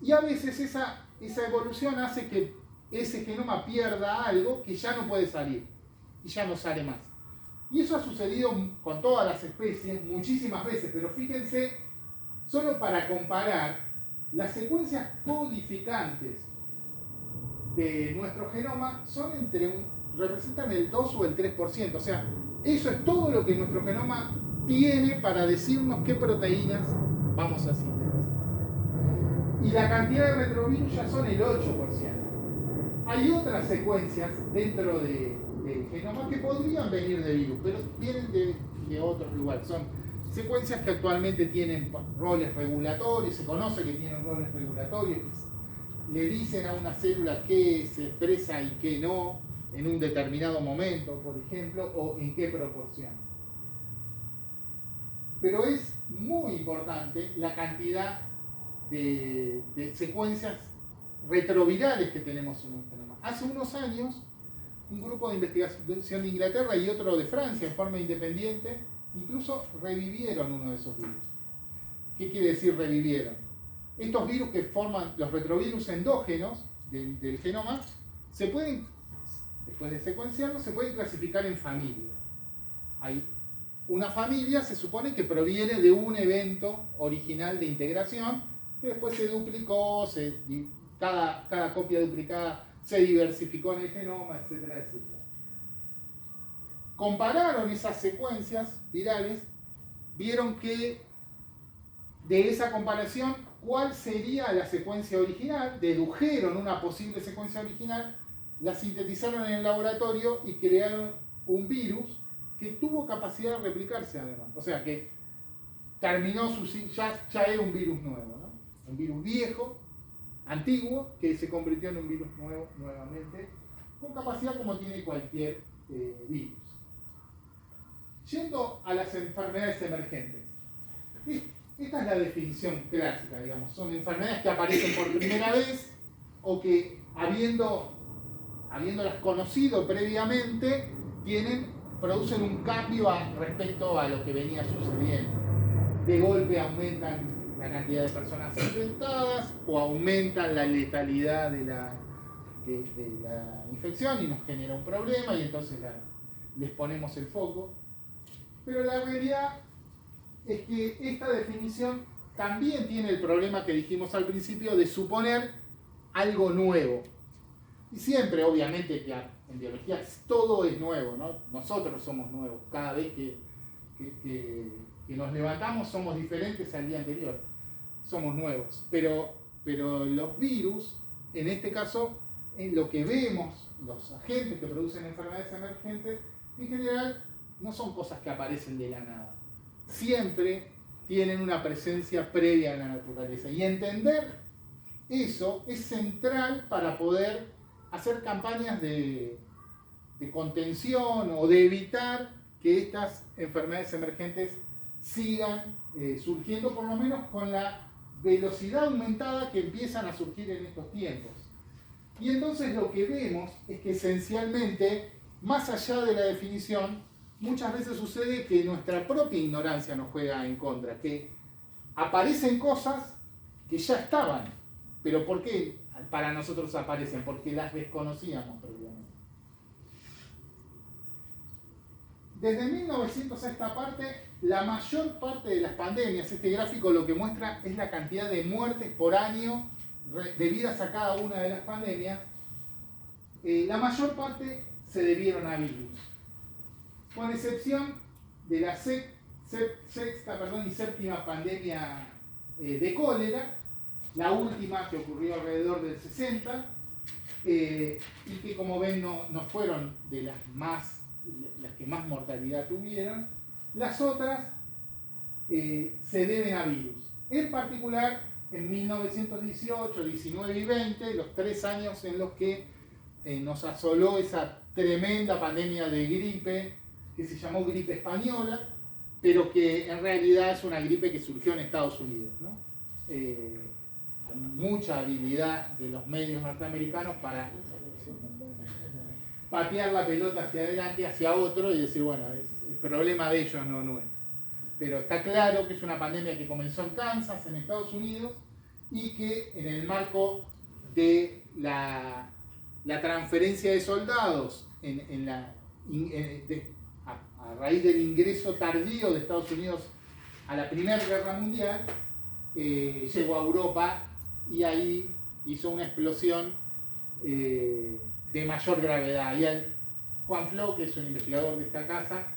Y a veces esa evolución hace que ese genoma pierda algo que ya no puede salir y ya no sale más. Y eso ha sucedido con todas las especies muchísimas veces, pero fíjense, solo para comparar, las secuencias codificantes de nuestro genoma son representan el 2 o el 3%, o sea, eso es todo lo que nuestro genoma tiene para decirnos qué proteínas vamos a sintetizar. Y la cantidad de retrovirus ya son el 8%. Hay otras secuencias dentro del genoma que podrían venir de virus, pero vienen de otros lugares. Son secuencias que actualmente tienen roles regulatorios, se conoce que tienen roles regulatorios, que le dicen a una célula qué se expresa y qué no en un determinado momento, por ejemplo, o en qué proporción. Pero es muy importante la cantidad de secuencias retrovirales que tenemos en un genoma. Hace unos años, un grupo de investigación de Inglaterra y otro de Francia, en forma independiente, incluso revivieron uno de esos virus. ¿Qué quiere decir revivieron? Estos virus que forman los retrovirus endógenos del genoma se pueden después de secuenciarlo, se pueden clasificar en familias. Hay una familia, se supone que proviene de un evento original de integración, que después se duplicó, cada copia duplicada se diversificó en el genoma, etcétera, etcétera. Compararon esas secuencias virales, vieron que de esa comparación, ¿cuál sería la secuencia original? Dedujeron una posible secuencia original, la sintetizaron en el laboratorio y crearon un virus que tuvo capacidad de replicarse además. O sea que terminó ya era un virus nuevo, ¿no? Un virus viejo, antiguo, que se convirtió en un virus nuevo nuevamente, con capacidad como tiene cualquier virus. Yendo a las enfermedades emergentes. Esta es la definición clásica, digamos. Son enfermedades que aparecen por primera vez o que, habiéndolas conocido previamente, producen un cambio respecto a lo que venía sucediendo. De golpe aumentan la cantidad de personas infectadas o aumentan la letalidad de la infección y nos genera un problema y entonces les ponemos el foco. Pero la realidad es que esta definición también tiene el problema que dijimos al principio de suponer algo nuevo. Y siempre, obviamente, que en biología todo es nuevo, ¿no? Nosotros somos nuevos. Cada vez que nos levantamos somos diferentes al día anterior. Somos nuevos. Pero los virus, en este caso, en lo que vemos, los agentes que producen enfermedades emergentes, en general, no son cosas que aparecen de la nada. Siempre tienen una presencia previa en la naturaleza. Y entender eso es central para poder hacer campañas de contención o de evitar que estas enfermedades emergentes sigan surgiendo, por lo menos con la velocidad aumentada que empiezan a surgir en estos tiempos. Y entonces lo que vemos es que esencialmente, más allá de la definición, muchas veces sucede que nuestra propia ignorancia nos juega en contra, que aparecen cosas que ya estaban, pero ¿por qué para nosotros aparecen? Porque las desconocíamos previamente. Desde 1900 a esta parte, la mayor parte de las pandemias, este gráfico lo que muestra es la cantidad de muertes por año debidas a cada una de las pandemias, la mayor parte se debieron a virus. Con excepción de la sexta y séptima pandemia de cólera, la última que ocurrió alrededor del 60, y que como ven no fueron de las que más mortalidad tuvieron. Las otras se deben a virus. En particular, en 1918, 19 y 20, los 3 años en los que nos asoló esa tremenda pandemia de gripe, que se llamó gripe española, pero que en realidad es una gripe que surgió en Estados Unidos, ¿no? Mucha habilidad de los medios norteamericanos para patear la pelota hacia adelante, hacia otro y decir, bueno, es el problema de ellos, no nuestro. Pero está claro que es una pandemia que comenzó en Kansas, en Estados Unidos, y que en el marco de la transferencia de soldados a raíz del ingreso tardío de Estados Unidos a la Primera Guerra Mundial, llegó a Europa y ahí hizo una explosión de mayor gravedad. Y Juan Flo, que es un investigador de esta casa,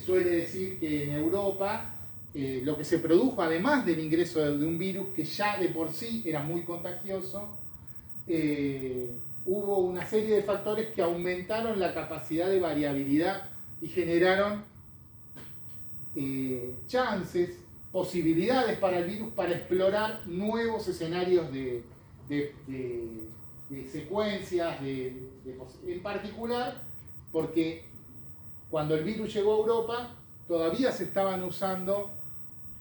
suele decir que en Europa lo que se produjo, además del ingreso de un virus que ya de por sí era muy contagioso, hubo una serie de factores que aumentaron la capacidad de variabilidad y generaron chances, posibilidades para el virus para explorar nuevos escenarios de secuencias, en particular porque cuando el virus llegó a Europa todavía se estaban usando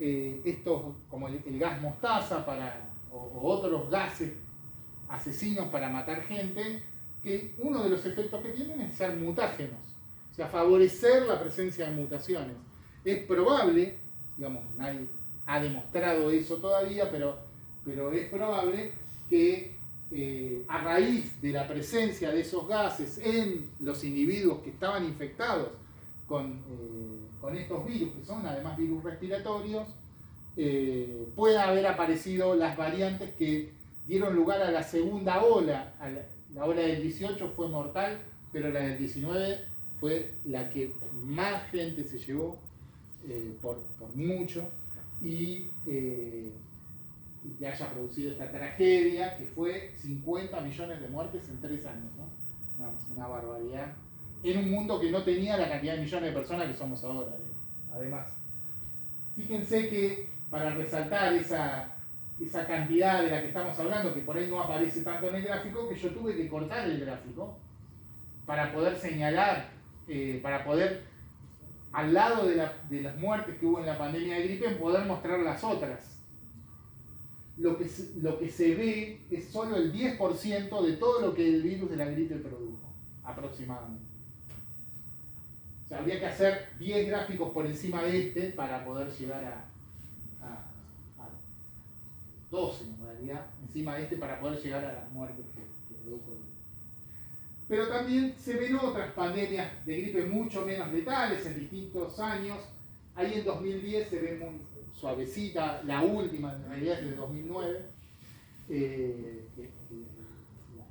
estos, como el gas mostaza o otros gases asesinos para matar gente, que uno de los efectos que tienen es ser mutágenos, o sea, favorecer la presencia de mutaciones. Es probable, digamos, nadie ha demostrado eso todavía, pero es probable que a raíz de la presencia de esos gases en los individuos que estaban infectados con estos virus, que son además virus respiratorios, pueda haber aparecido las variantes que dieron lugar a la segunda ola. La ola del 18 fue mortal, pero la del 19 fue la que más gente se llevó, por mucho, y que haya producido esta tragedia que fue 50 millones de muertes en 3 años, ¿no? Una barbaridad, en un mundo que no tenía la cantidad de millones de personas que somos ahora, además. Fíjense que para resaltar esa cantidad de la que estamos hablando, que por ahí no aparece tanto en el gráfico, que yo tuve que cortar el gráfico para poder señalar, para poder, al lado de las muertes que hubo en la pandemia de gripe, poder mostrar las otras. Lo que se ve es solo el 10% de todo lo que el virus de la gripe produjo, aproximadamente. O sea, habría que hacer 10 gráficos por encima de este para poder llegar a 12, en realidad, encima de este, para poder llegar a las muertes que produjo el virus. Pero también se ven otras pandemias de gripe mucho menos letales en distintos años. Ahí en 2010 se ve muy suavecita, la última en realidad es de 2009,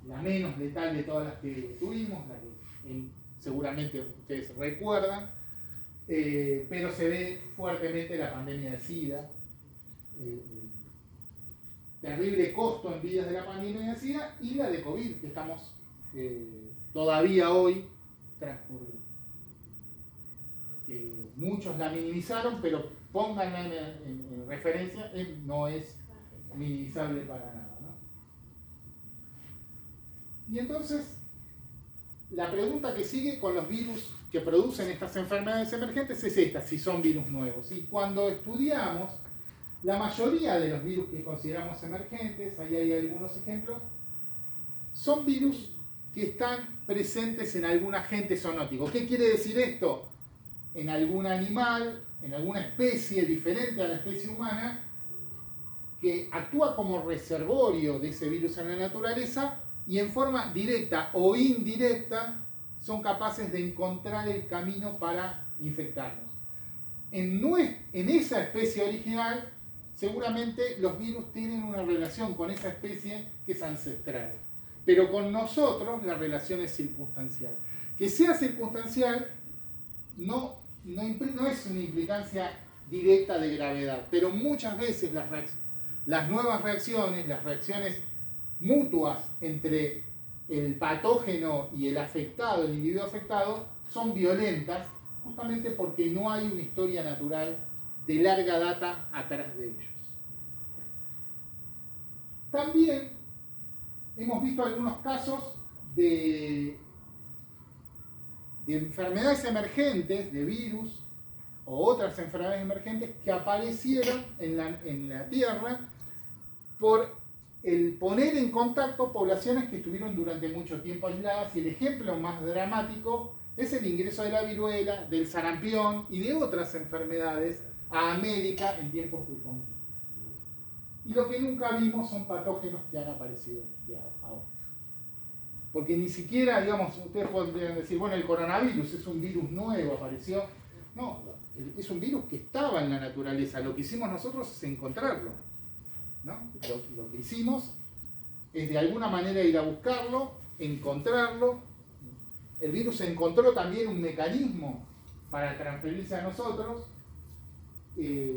la menos letal de todas las que tuvimos, la que seguramente ustedes recuerdan, pero se ve fuertemente la pandemia de SIDA, terrible costo en vidas de la pandemia de SIDA y la de COVID que estamos todavía hoy transcurriendo. Muchos la minimizaron, pero pónganla en referencia, no es minimizable para nada, ¿no? Y entonces, la pregunta que sigue con los virus que producen estas enfermedades emergentes es esta, si son virus nuevos. Y cuando estudiamos la mayoría de los virus que consideramos emergentes, ahí hay algunos ejemplos, son virus que están presentes en algún agente zoonótico. ¿Qué quiere decir esto? En algún animal, en alguna especie diferente a la especie humana, que actúa como reservorio de ese virus en la naturaleza y en forma directa o indirecta son capaces de encontrar el camino para infectarnos. En esa especie original, seguramente los virus tienen una relación con esa especie que es ancestral. Pero con nosotros la relación es circunstancial. Que sea circunstancial no es una implicancia directa de gravedad, pero muchas veces las nuevas reacciones, las reacciones mutuas entre el patógeno y el afectado, el individuo afectado, son violentas justamente porque no hay una historia natural de larga data atrás de ellos. También hemos visto algunos casos de enfermedades emergentes, de virus o otras enfermedades emergentes que aparecieron en la Tierra por el poner en contacto poblaciones que estuvieron durante mucho tiempo aisladas, y el ejemplo más dramático es el ingreso de la viruela, del sarampión y de otras enfermedades a América en tiempos de conquista. Y lo que nunca vimos son patógenos que han aparecido de ahora. Porque ni siquiera, digamos, ustedes podrían decir, bueno, el coronavirus es un virus nuevo, apareció. No, es un virus que estaba en la naturaleza. Lo que hicimos nosotros es encontrarlo, ¿no? Lo que hicimos es de alguna manera ir a buscarlo, encontrarlo. El virus encontró también un mecanismo para transferirse a nosotros. Y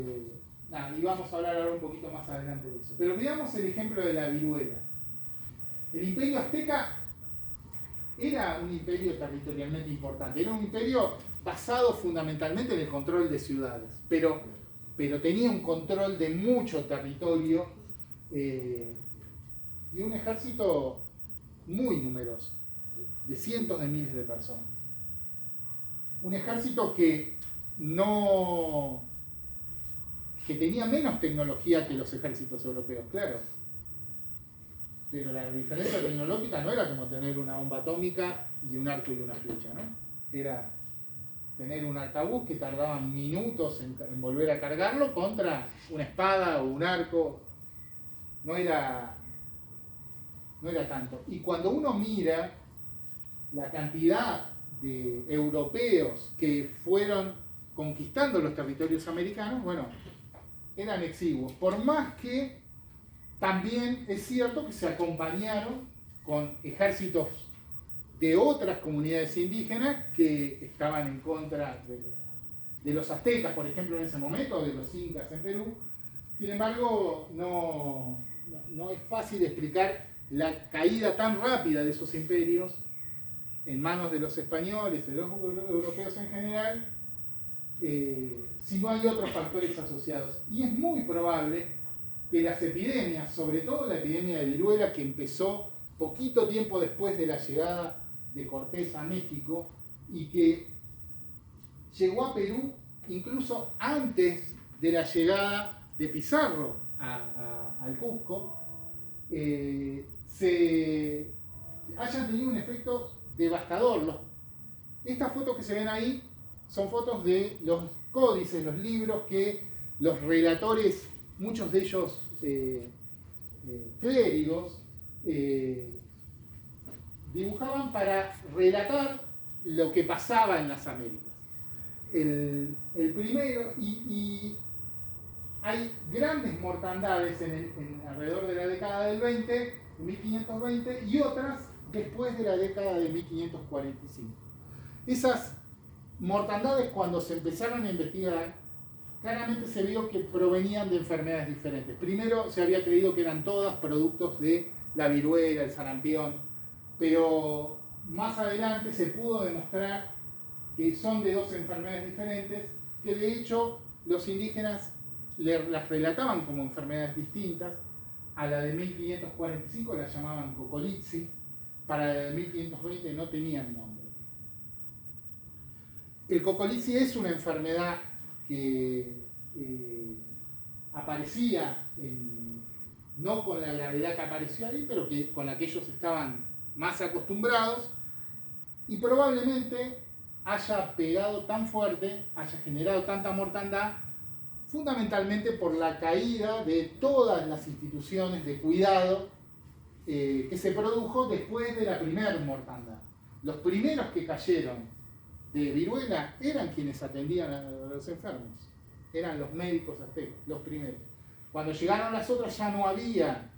vamos a hablar ahora un poquito más adelante de eso. Pero veamos el ejemplo de la viruela. El imperio azteca era un imperio territorialmente importante, era un imperio basado fundamentalmente en el control de ciudades, pero tenía un control de mucho territorio y un ejército muy numeroso, de cientos de miles de personas. Un ejército que tenía menos tecnología que los ejércitos europeos, claro. Pero la diferencia tecnológica no era como tener una bomba atómica y un arco y una flecha, ¿no? Era tener un arcabuz que tardaban minutos en volver a cargarlo contra una espada o un arco. No era no era tanto. Y cuando uno mira la cantidad de europeos que fueron conquistando los territorios americanos, bueno, eran exiguos. Por más que también es cierto que se acompañaron con ejércitos de otras comunidades indígenas que estaban en contra de los aztecas, por ejemplo, en ese momento, de los incas en Perú. Sin embargo, no es fácil explicar la caída tan rápida de esos imperios en manos de los españoles, de los europeos en general, si no hay otros factores asociados. Y es muy probable que las epidemias, sobre todo la epidemia de viruela, que empezó poquito tiempo después de la llegada de Cortés a México y que llegó a Perú incluso antes de la llegada de Pizarro al Cusco, hayan tenido un efecto devastador. Estas fotos que se ven ahí son fotos de los códices, los libros que los relatores, muchos de ellos clérigos, dibujaban para relatar lo que pasaba en las Américas. El primero, y hay grandes mortandades alrededor de la década del 20, 1520, y otras después de la década de 1545. Esas mortandades, cuando se empezaron a investigar, claramente se vio que provenían de enfermedades diferentes. Primero se había creído que eran todas productos de la viruela, el sarampión, pero más adelante se pudo demostrar que son de dos enfermedades diferentes, que de hecho los indígenas las relataban como enfermedades distintas. A la de 1545 la llamaban cocolitzi, para la de 1520 no tenían nombre. El cocolitzi es una enfermedad que aparecía, no con la gravedad que apareció ahí, pero con la que ellos estaban más acostumbrados, y probablemente haya pegado tan fuerte, haya generado tanta mortandad, fundamentalmente por la caída de todas las instituciones de cuidado que se produjo después de la primera mortandad. Los primeros que cayeron de viruela eran quienes atendían a los enfermos, eran los médicos aztecas, los primeros. Cuando llegaron las otras ya no había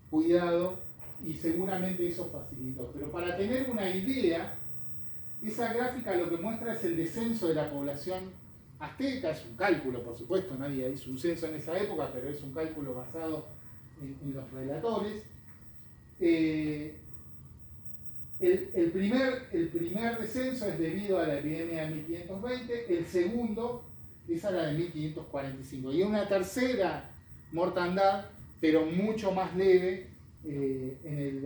cuidado y seguramente eso facilitó. Pero para tener una idea, esa gráfica lo que muestra es el descenso de la población azteca. Es un cálculo, por supuesto, nadie hizo un censo en esa época, pero es un cálculo basado en los relatores. El primer descenso es debido a la epidemia de 1520, el segundo es a la de 1545. Y una tercera mortandad, pero mucho más leve,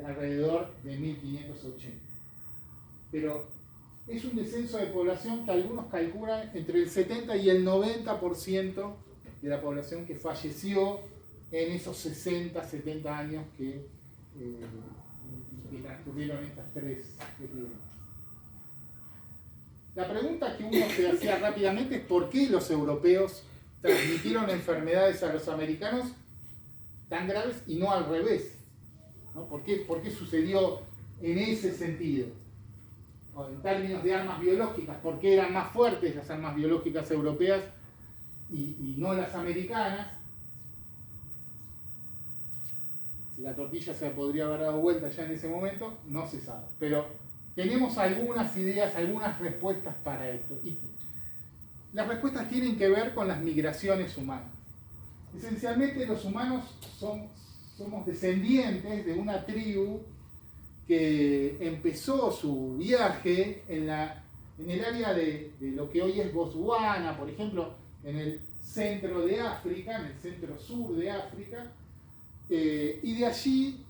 alrededor de 1580. Pero es un descenso de población que algunos calculan entre el 70 y el 90% de la población que falleció en esos 60, 70 años que transcurrieron estas tres epidemias. La pregunta que uno se hacía rápidamente es ¿por qué los europeos transmitieron enfermedades a los americanos tan graves y no al revés? ¿No? ¿Por qué sucedió en ese sentido? O en términos de armas biológicas, ¿por qué eran más fuertes las armas biológicas europeas y no las americanas? Si la tortilla se podría haber dado vuelta ya en ese momento, no se sabe. Pero tenemos algunas ideas, algunas respuestas para esto. Y las respuestas tienen que ver con las migraciones humanas. Esencialmente los humanos somos descendientes de una tribu que empezó su viaje en el área de lo que hoy es Botswana, por ejemplo, en el centro de África, en el centro sur de África, y de allí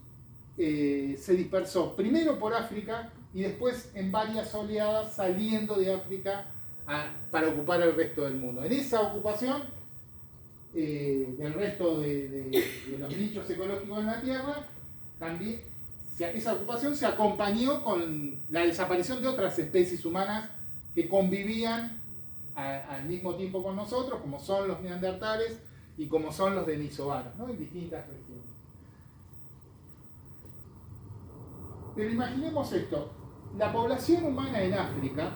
se dispersó primero por África y después en varias oleadas saliendo de África para ocupar el resto del mundo. En esa ocupación del resto de los nichos ecológicos en la Tierra, también esa ocupación se acompañó con la desaparición de otras especies humanas que convivían al mismo tiempo con nosotros, como son los neandertales y como son los denisovanos, ¿no? En distintas regiones. Pero imaginemos esto, la población humana en África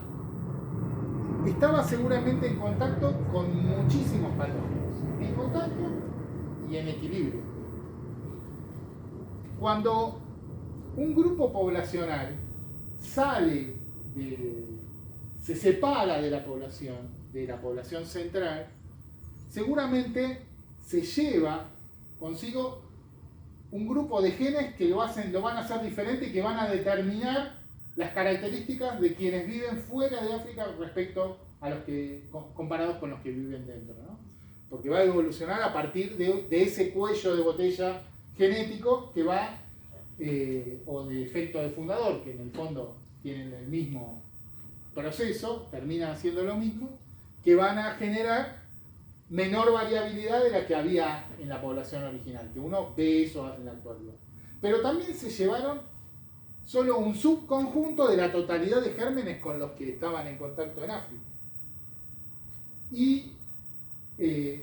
estaba seguramente en contacto con muchísimos patógenos, en contacto y en equilibrio. Cuando un grupo poblacional se separa de la población central, seguramente se lleva consigo un grupo de genes que lo van a hacer diferente y que van a determinar las características de quienes viven fuera de África respecto a los que, comparados con los que viven dentro, ¿no? Porque va a evolucionar a partir de ese cuello de botella genético que va, o de efecto de fundador, que en el fondo tienen el mismo proceso, terminan haciendo lo mismo, que van a generar menor variabilidad de la que había en la población original, que uno ve eso en la actualidad. Pero también se llevaron solo un subconjunto de la totalidad de gérmenes con los que estaban en contacto en África. Y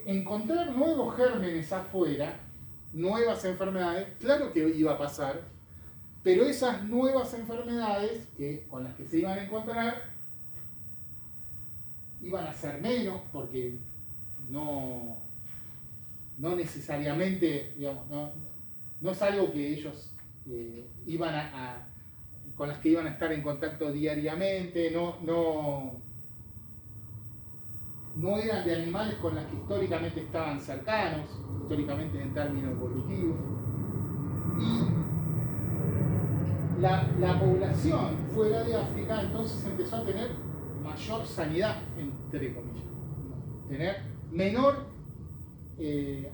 encontrar nuevos gérmenes afuera, nuevas enfermedades, claro que iba a pasar, pero esas nuevas enfermedades con las que se iban a encontrar iban a ser menos, porque no necesariamente, digamos, no es algo que ellos con las que iban a estar en contacto diariamente, no eran de animales con las que históricamente estaban cercanos, históricamente en términos evolutivos. Y la población fuera de África entonces empezó a tener mayor sanidad, entre comillas, tener menor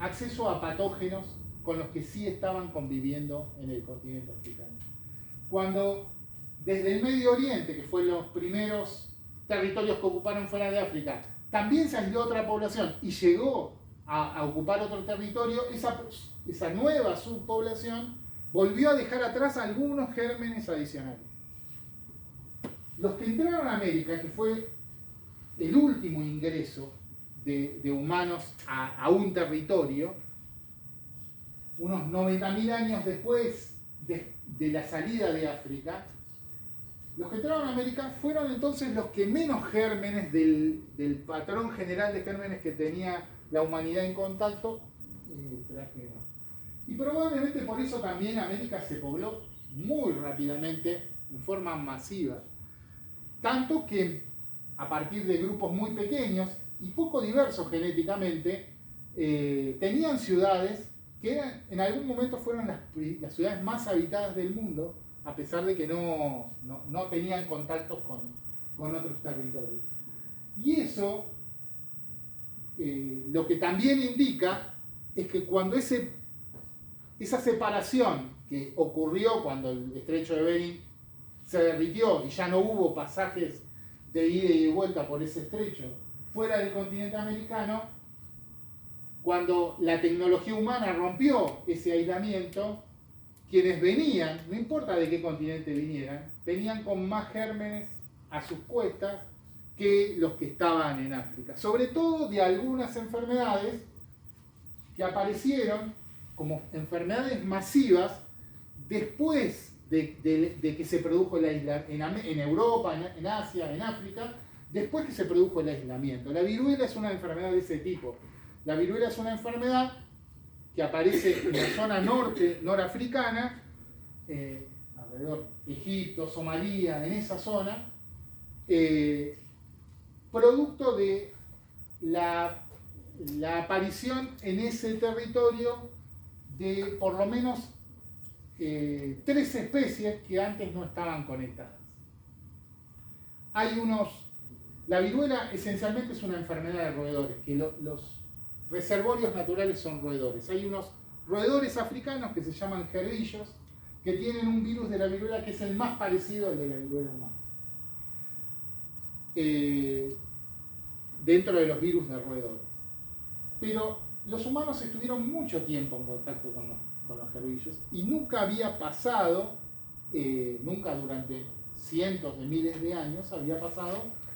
acceso a patógenos con los que sí estaban conviviendo en el continente africano. Cuando desde el Medio Oriente, que fueron los primeros territorios que ocuparon fuera de África, también se aisló otra población y llegó a ocupar otro territorio, esa nueva subpoblación volvió a dejar atrás algunos gérmenes adicionales. Los que entraron a América, que fue el último ingreso de humanos a un territorio, unos 90.000 años después de la salida de África, los que entraron a América fueron entonces los que menos gérmenes del patrón general de gérmenes que tenía la humanidad en contacto trajeron. Y probablemente por eso también América se pobló muy rápidamente, en forma masiva. Tanto que a partir de grupos muy pequeños y poco diversos genéticamente, tenían ciudades que en algún momento fueron las ciudades más habitadas del mundo, a pesar de que no tenían contactos con otros territorios. Y eso lo que también indica es que cuando esa separación que ocurrió cuando el estrecho de Bering se derritió y ya no hubo pasajes de ida y de vuelta por ese estrecho fuera del continente americano, cuando la tecnología humana rompió ese aislamiento, quienes venían, no importa de qué continente vinieran, venían con más gérmenes a sus cuestas que los que estaban en África. Sobre todo de algunas enfermedades que aparecieron como enfermedades masivas después de que se produjo el aislamiento en Europa, en Asia, en África, después que se produjo el aislamiento. La viruela es una enfermedad de ese tipo. La viruela es una enfermedad que aparece en la zona norafricana, alrededor de Egipto, Somalia, en esa zona, producto de la aparición en ese territorio de por lo menos 3 especies que antes no estaban conectadas. La viruela esencialmente es una enfermedad de roedores, que los reservorios naturales son roedores. Hay unos roedores africanos que se llaman gerbillos, que tienen un virus de la viruela que es el más parecido al de la viruela humana. Dentro de los virus de roedores. Pero los humanos estuvieron mucho tiempo en contacto con los gerbillos y nunca había pasado, nunca durante cientos de miles de años había pasado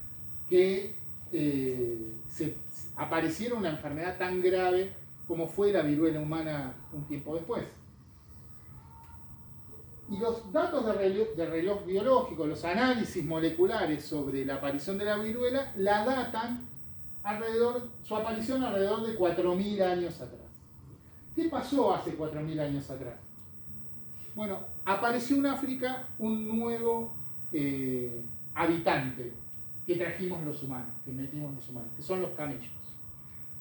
que apareciera una enfermedad tan grave como fue la viruela humana un tiempo después. Y los datos de reloj biológico, los análisis moleculares sobre la aparición de la viruela, la datan su aparición alrededor de 4.000 años atrás. ¿Qué pasó hace 4.000 años atrás? Bueno, apareció en África un nuevo habitante que trajimos los humanos, que metimos los humanos, que son los camellos.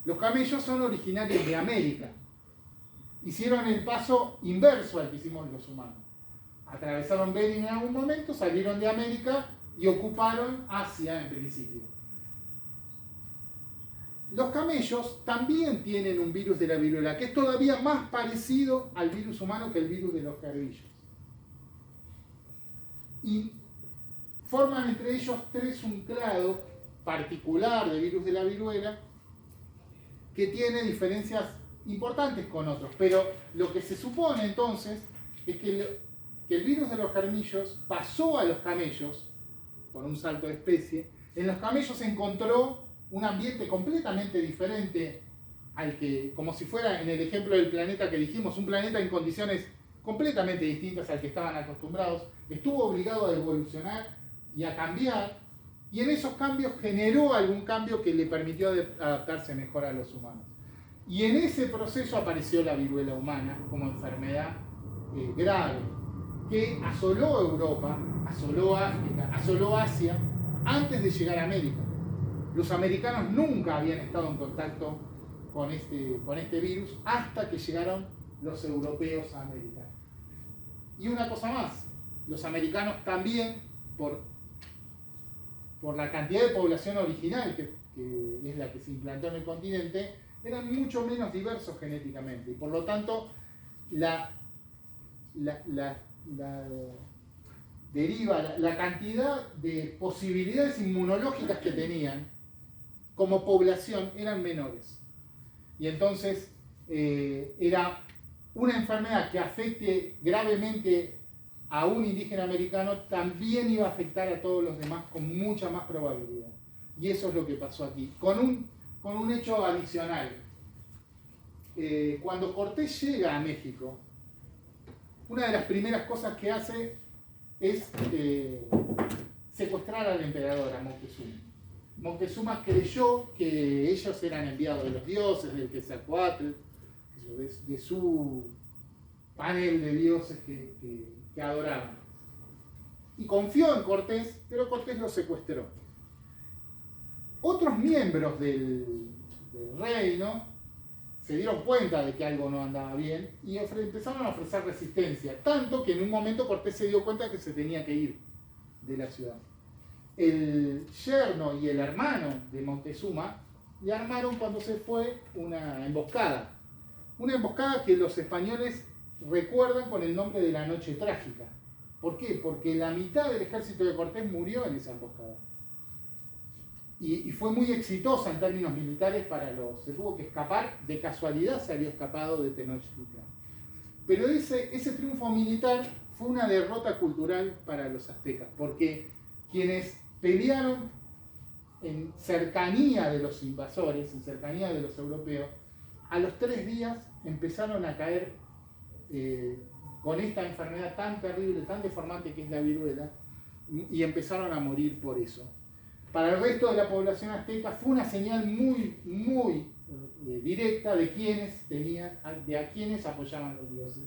Los camellos son originarios de América. Hicieron el paso inverso al que hicimos los humanos. Atravesaron Bering en algún momento, salieron de América y ocuparon Asia en principio. Los camellos también tienen un virus de la viruela, que es todavía más parecido al virus humano que el virus de los carbillos. Y forman entre ellos tres un clado particular de virus de la viruela que tiene diferencias importantes con otros. Pero lo que se supone entonces es que el virus de los carmillos pasó a los camellos por un salto de especie. En los camellos se encontró un ambiente completamente diferente al que, como si fuera en el ejemplo del planeta que dijimos, un planeta en condiciones completamente distintas al que estaban acostumbrados. Estuvo obligado a evolucionar y a cambiar, y en esos cambios generó algún cambio que le permitió adaptarse mejor a los humanos. Y en ese proceso apareció la viruela humana como enfermedad grave, que asoló Europa, asoló África, asoló Asia, antes de llegar a América. Los americanos nunca habían estado en contacto con este virus hasta que llegaron los europeos a América. Y una cosa más, los americanos también, por la cantidad de población original que es la que se implantó en el continente, eran mucho menos diversos genéticamente. Y por lo tanto, la cantidad de posibilidades inmunológicas que tenían como población eran menores. Y entonces era una enfermedad que afecte gravemente a un indígena americano, también iba a afectar a todos los demás con mucha más probabilidad. Y eso es lo que pasó aquí. Con un hecho adicional. Cuando Cortés llega a México, una de las primeras cosas que hace es secuestrar al emperador, a Moctezuma. Moctezuma creyó que ellos eran enviados de los dioses, del Quetzalcóatl, de su panel de dioses que adoraban. Y confió en Cortés, pero Cortés lo secuestró. Otros miembros del reino se dieron cuenta de que algo no andaba bien y empezaron a ofrecer resistencia, tanto que en un momento Cortés se dio cuenta que se tenía que ir de la ciudad. El yerno y el hermano de Moctezuma le armaron cuando se fue una emboscada que los españoles recuerdan con el nombre de la Noche Trágica. ¿Por qué? Porque la mitad del ejército de Cortés murió en esa emboscada. Y fue muy exitosa en términos militares se tuvo que escapar, de casualidad se había escapado de Tenochtitlan. Pero ese triunfo militar fue una derrota cultural para los aztecas, porque quienes pelearon en cercanía de los invasores, en cercanía de los europeos, a los 3 días empezaron a caer con esta enfermedad tan terrible, tan deformante que es la viruela, y empezaron a morir por eso. Para el resto de la población azteca fue una señal muy, muy directa de a quienes apoyaban los dioses.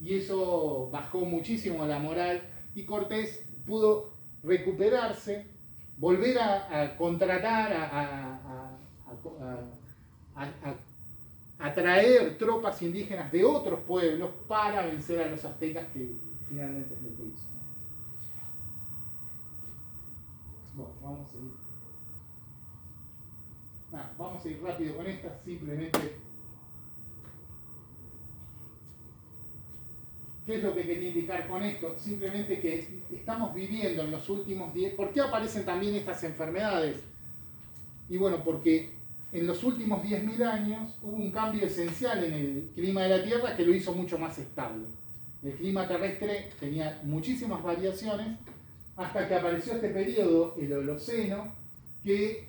Y eso bajó muchísimo la moral y Cortés pudo recuperarse, volver a contratar, a traer tropas indígenas de otros pueblos para vencer a los aztecas, que finalmente es lo que hizo. Bueno, vamos a ir rápido con esta, simplemente. ¿Qué es lo que quería indicar con esto? Simplemente que estamos viviendo en los últimos 10... ¿Por qué aparecen también estas enfermedades? Y bueno, porque en los últimos 10.000 años hubo un cambio esencial en el clima de la Tierra que lo hizo mucho más estable. El clima terrestre tenía muchísimas variaciones hasta que apareció este periodo, el Holoceno, que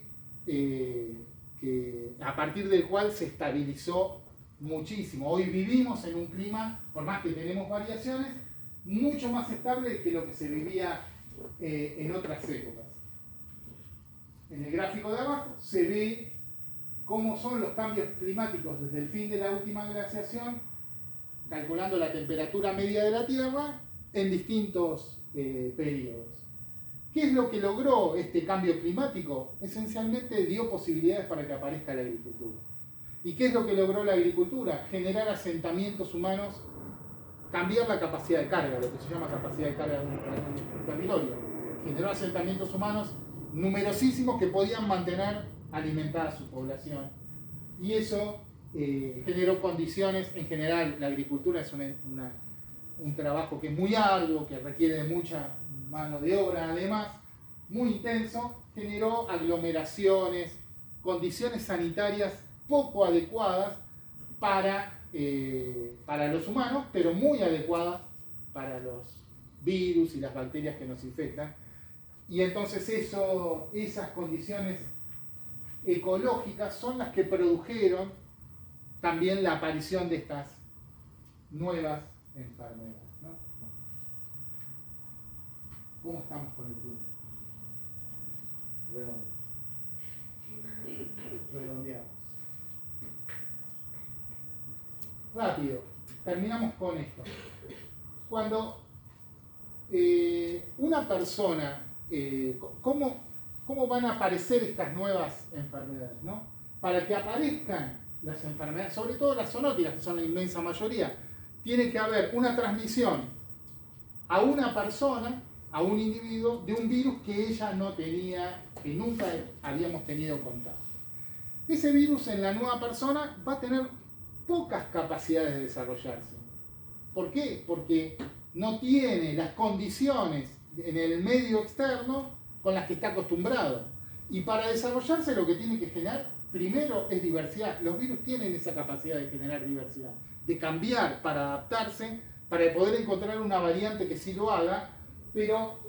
a partir del cual se estabilizó muchísimo. Hoy vivimos en un clima, por más que tenemos variaciones, mucho más estable que lo que se vivía en otras épocas. En el gráfico de abajo se ve cómo son los cambios climáticos desde el fin de la última glaciación, calculando la temperatura media de la Tierra en distintos periodos. ¿Qué es lo que logró este cambio climático? Esencialmente dio posibilidades para que aparezca la agricultura. ¿Y qué es lo que logró la agricultura? Generar asentamientos humanos, cambiar la capacidad de carga, lo que se llama capacidad de carga de un territorio. Generó asentamientos humanos numerosísimos que podían mantener alimentada su población. Y eso generó condiciones, en general la agricultura es un trabajo que es muy arduo, que requiere de mucha mano de obra, además, muy intenso, generó aglomeraciones, condiciones sanitarias poco adecuadas para los humanos, pero muy adecuadas para los virus y las bacterias que nos infectan. Y entonces esas condiciones ecológicas son las que produjeron también la aparición de estas nuevas enfermedades, ¿no? ¿Cómo estamos con el tiempo? Redondeamos. Rápido, terminamos con esto. Cuando una persona, ¿cómo van a aparecer estas nuevas enfermedades, ¿no? Para que aparezcan las enfermedades, sobre todo las zoonóticas, que son la inmensa mayoría, tiene que haber una transmisión a una persona, a un individuo, de un virus que ella no tenía, que nunca habíamos tenido contacto. Ese virus en la nueva persona va a tener pocas capacidades de desarrollarse. ¿Por qué? Porque no tiene las condiciones en el medio externo con las que está acostumbrado. Y para desarrollarse lo que tiene que generar primero es diversidad. Los virus tienen esa capacidad de generar diversidad, de cambiar para adaptarse, para poder encontrar una variante que sí lo haga, pero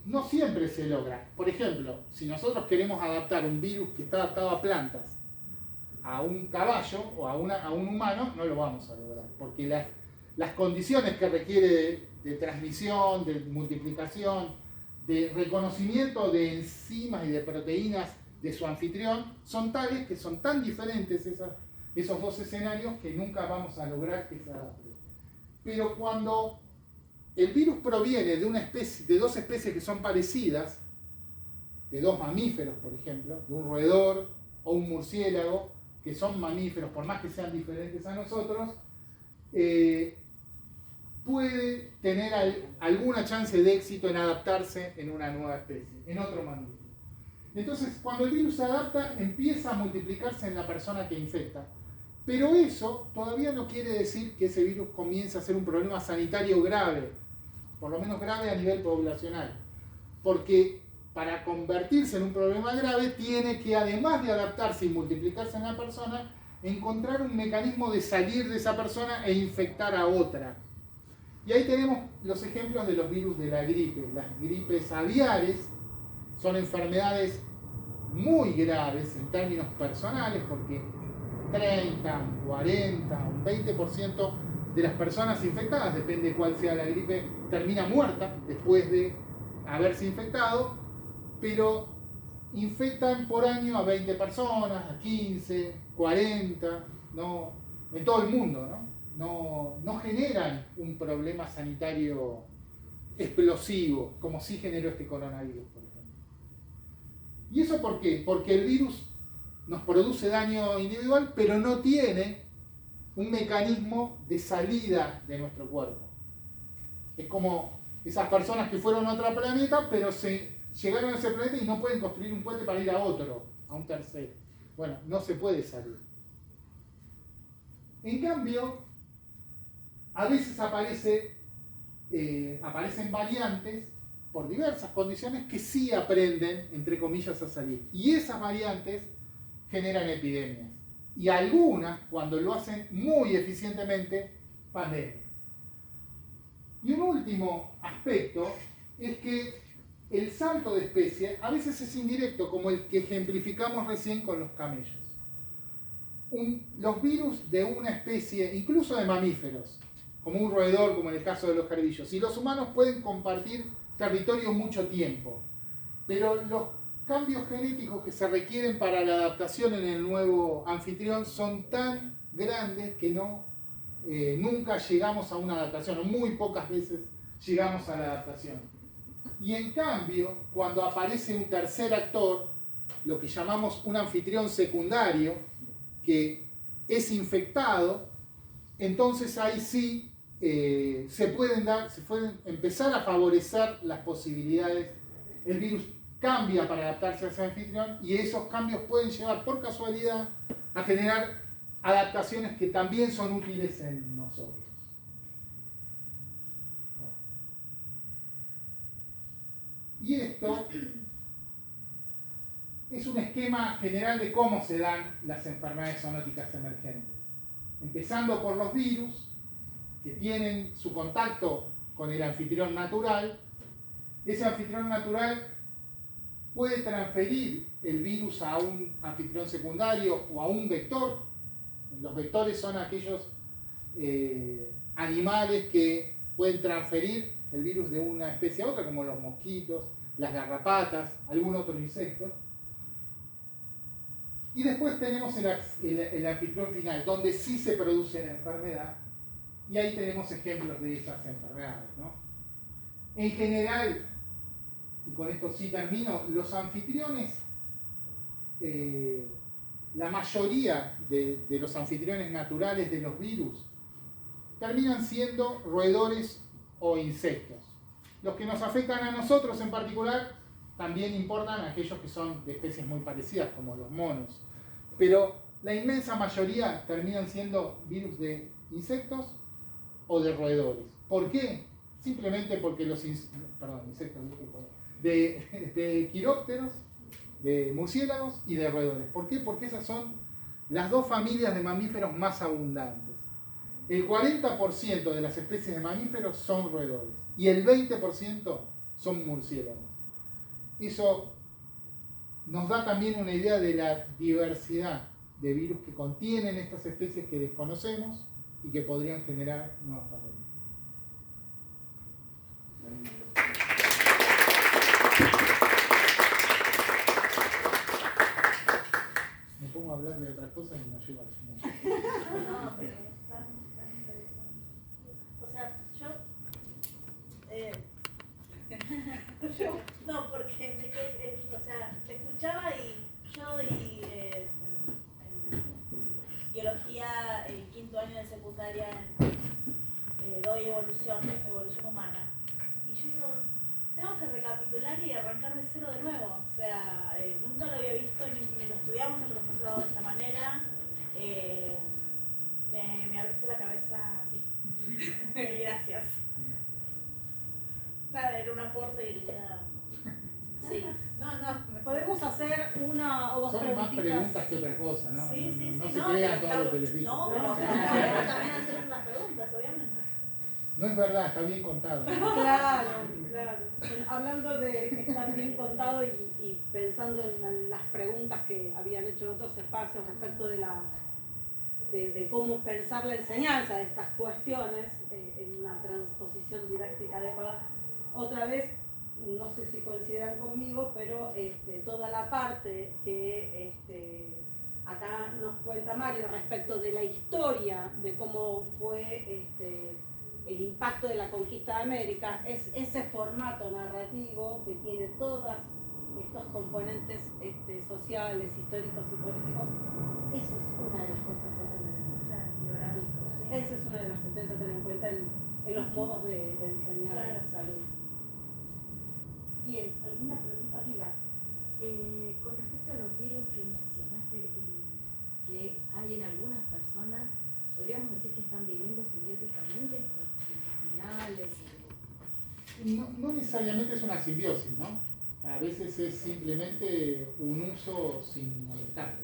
no siempre se logra. Por ejemplo, si nosotros queremos adaptar un virus que está adaptado a plantas a un caballo o a un humano, no lo vamos a lograr, porque las condiciones que requiere de transmisión, de multiplicación, de reconocimiento de enzimas y de proteínas de su anfitrión son tales que son tan diferentes esos dos escenarios que nunca vamos a lograr que se adapten. Pero cuando el virus proviene de de dos especies que son parecidas, de dos mamíferos, por ejemplo, de un roedor o un murciélago, que son mamíferos, por más que sean diferentes a nosotros, puede tener alguna chance de éxito en adaptarse en una nueva especie, en otro mamífero. Entonces, cuando el virus se adapta, empieza a multiplicarse en la persona que infecta. Pero eso todavía no quiere decir que ese virus comience a ser un problema sanitario grave, por lo menos grave a nivel poblacional. Porque para convertirse en un problema grave, tiene que, además de adaptarse y multiplicarse en la persona, encontrar un mecanismo de salir de esa persona e infectar a otra. Y ahí tenemos los ejemplos de los virus de la gripe. Las gripes aviares son enfermedades muy graves en términos personales, porque 30, un 40, un 20% de las personas infectadas, depende de cuál sea la gripe, termina muerta después de haberse infectado, pero infectan por año a 20 personas, a 15, 40, ¿no? En todo el mundo, no generan un problema sanitario explosivo, como sí generó este coronavirus, por ejemplo. ¿Y eso por qué? Porque el virus nos produce daño individual, pero no tiene un mecanismo de salida de nuestro cuerpo. Es como esas personas que fueron a otro planeta, pero llegaron a ese planeta y no pueden construir un puente para ir a otro, a un tercero. Bueno, no se puede salir. En cambio, a veces aparecen variantes por diversas condiciones que sí aprenden, entre comillas, a salir. Y esas variantes generan epidemias. Y algunas, cuando lo hacen muy eficientemente, pandemias. Y un último aspecto es que el salto de especie a veces es indirecto, como el que ejemplificamos recién con los camellos. Los virus de una especie, incluso de mamíferos, como un roedor, como en el caso de los jarbillos. Y los humanos pueden compartir territorio mucho tiempo, pero los cambios genéticos que se requieren para la adaptación en el nuevo anfitrión son tan grandes que nunca llegamos a una adaptación, o muy pocas veces llegamos a la adaptación. Y en cambio, cuando aparece un tercer actor, lo que llamamos un anfitrión secundario, que es infectado, entonces ahí sí se pueden empezar a favorecer las posibilidades. El virus cambia para adaptarse a ese anfitrión y esos cambios pueden llevar por casualidad a generar adaptaciones que también son útiles en nosotros. Y esto es un esquema general de cómo se dan las enfermedades zoonóticas emergentes. Empezando por los virus, que tienen su contacto con el anfitrión natural. Ese anfitrión natural puede transferir el virus a un anfitrión secundario o a un vector. Los vectores son aquellos animales que pueden transferir el virus de una especie a otra, como los mosquitos, las garrapatas, algún otro insecto. Y después tenemos el anfitrión final, donde sí se produce la enfermedad, y ahí tenemos ejemplos de esas enfermedades, ¿no? En general, y con esto sí termino, los anfitriones, la mayoría de los anfitriones naturales de los virus terminan siendo roedores o insectos. Los que nos afectan a nosotros en particular también importan aquellos que son de especies muy parecidas, como los monos. Pero la inmensa mayoría terminan siendo virus de insectos o de roedores. ¿Por qué? Simplemente porque de quirópteros, de murciélagos y de roedores. ¿Por qué? Porque esas son las dos familias de mamíferos más abundantes. El 40% de las especies de mamíferos son roedores y el 20% son murciélagos. Eso nos da también una idea de la diversidad de virus que contienen estas especies que desconocemos y que podrían generar nuevas pandemias. Me pongo a hablar de otras cosas y no llego a los números. No, pero está interesante. O sea, no, porque te escuchaba y yo doy en biología en quinto año de secundaria, doy evolución humana. Y yo digo, tengo que recapitular y arrancar de cero de nuevo. O sea, nunca lo había visto ni lo estudiamos el profesorado de esta manera. Me abriste la cabeza así. Gracias. Nada, era un aporte y era... Sí. No. Podemos hacer una o dos son preguntitas. más preguntas que otra cosa, ¿no? Sí, no sí, se no, crean pero todo lo que les digo. No, pero está bueno también hacer unas preguntas, obviamente. No es verdad, está bien contado. Claro. Hablando de estar bien contado y pensando en las preguntas que habían hecho en otros espacios respecto de cómo pensar la enseñanza de estas cuestiones en una transposición didáctica adecuada. Otra vez, no sé si coincidan conmigo, pero toda la parte que acá nos cuenta Mario respecto de la historia, de cómo fue el impacto de la conquista de América, es ese formato narrativo que tiene todos estos componentes sociales, históricos y políticos. Eso es una de las cosas a tener en cuenta. Esa es una de las cuestiones a tener en cuenta en los modos de enseñar la salud. Bien, ¿alguna pregunta? Diga. Con respecto a los virus que mencionaste, que hay en algunas personas, ¿podríamos decir que están viviendo simbióticamente intestinales? No necesariamente es una simbiosis, ¿no? A veces es simplemente un uso sin molestar,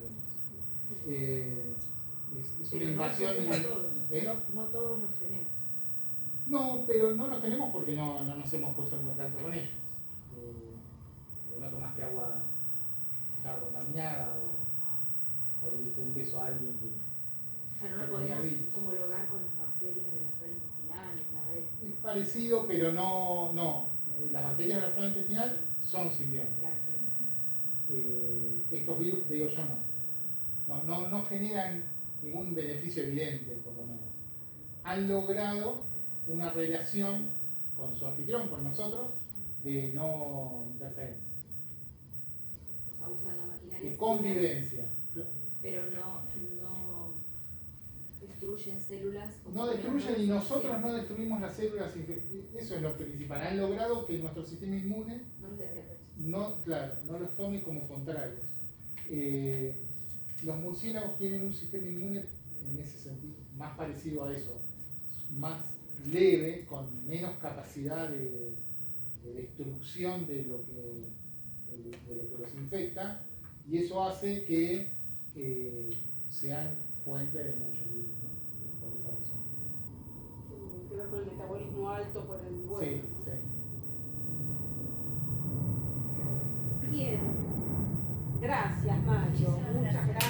es una invasión. No todos los tenemos. No, pero no los tenemos porque no nos hemos puesto en contacto con ellos. No tomaste agua que estaba contaminada o le diste un beso a alguien que... O sea, no lo podemos homologar con las bacterias de la flora intestinal gastrointestinales, nada de esto. Es parecido, pero no. Las bacterias de la flora intestinal son simbióticas. Claro, Estos virus, te digo yo, no generan ningún beneficio evidente, por lo menos. Han logrado una relación con su anfitrión, con nosotros, de no interferencia, o sea, usan la maquinaria de celular, convivencia. pero no destruyen células. No destruyen y nosotros no destruimos las células. Eso es lo principal. Han logrado que nuestro sistema inmune No los detectan. no los tome como contrarios. Los murciélagos tienen un sistema inmune en ese sentido más parecido a eso, más leve, con menos capacidad de destrucción de lo que los infecta, y eso hace que sean fuente de muchos virus, ¿no? Por esa razón. Tiene que ver con el metabolismo alto por el huevo. Sí, ¿no? sí. Bien. Gracias, Mario. Muchas gracias.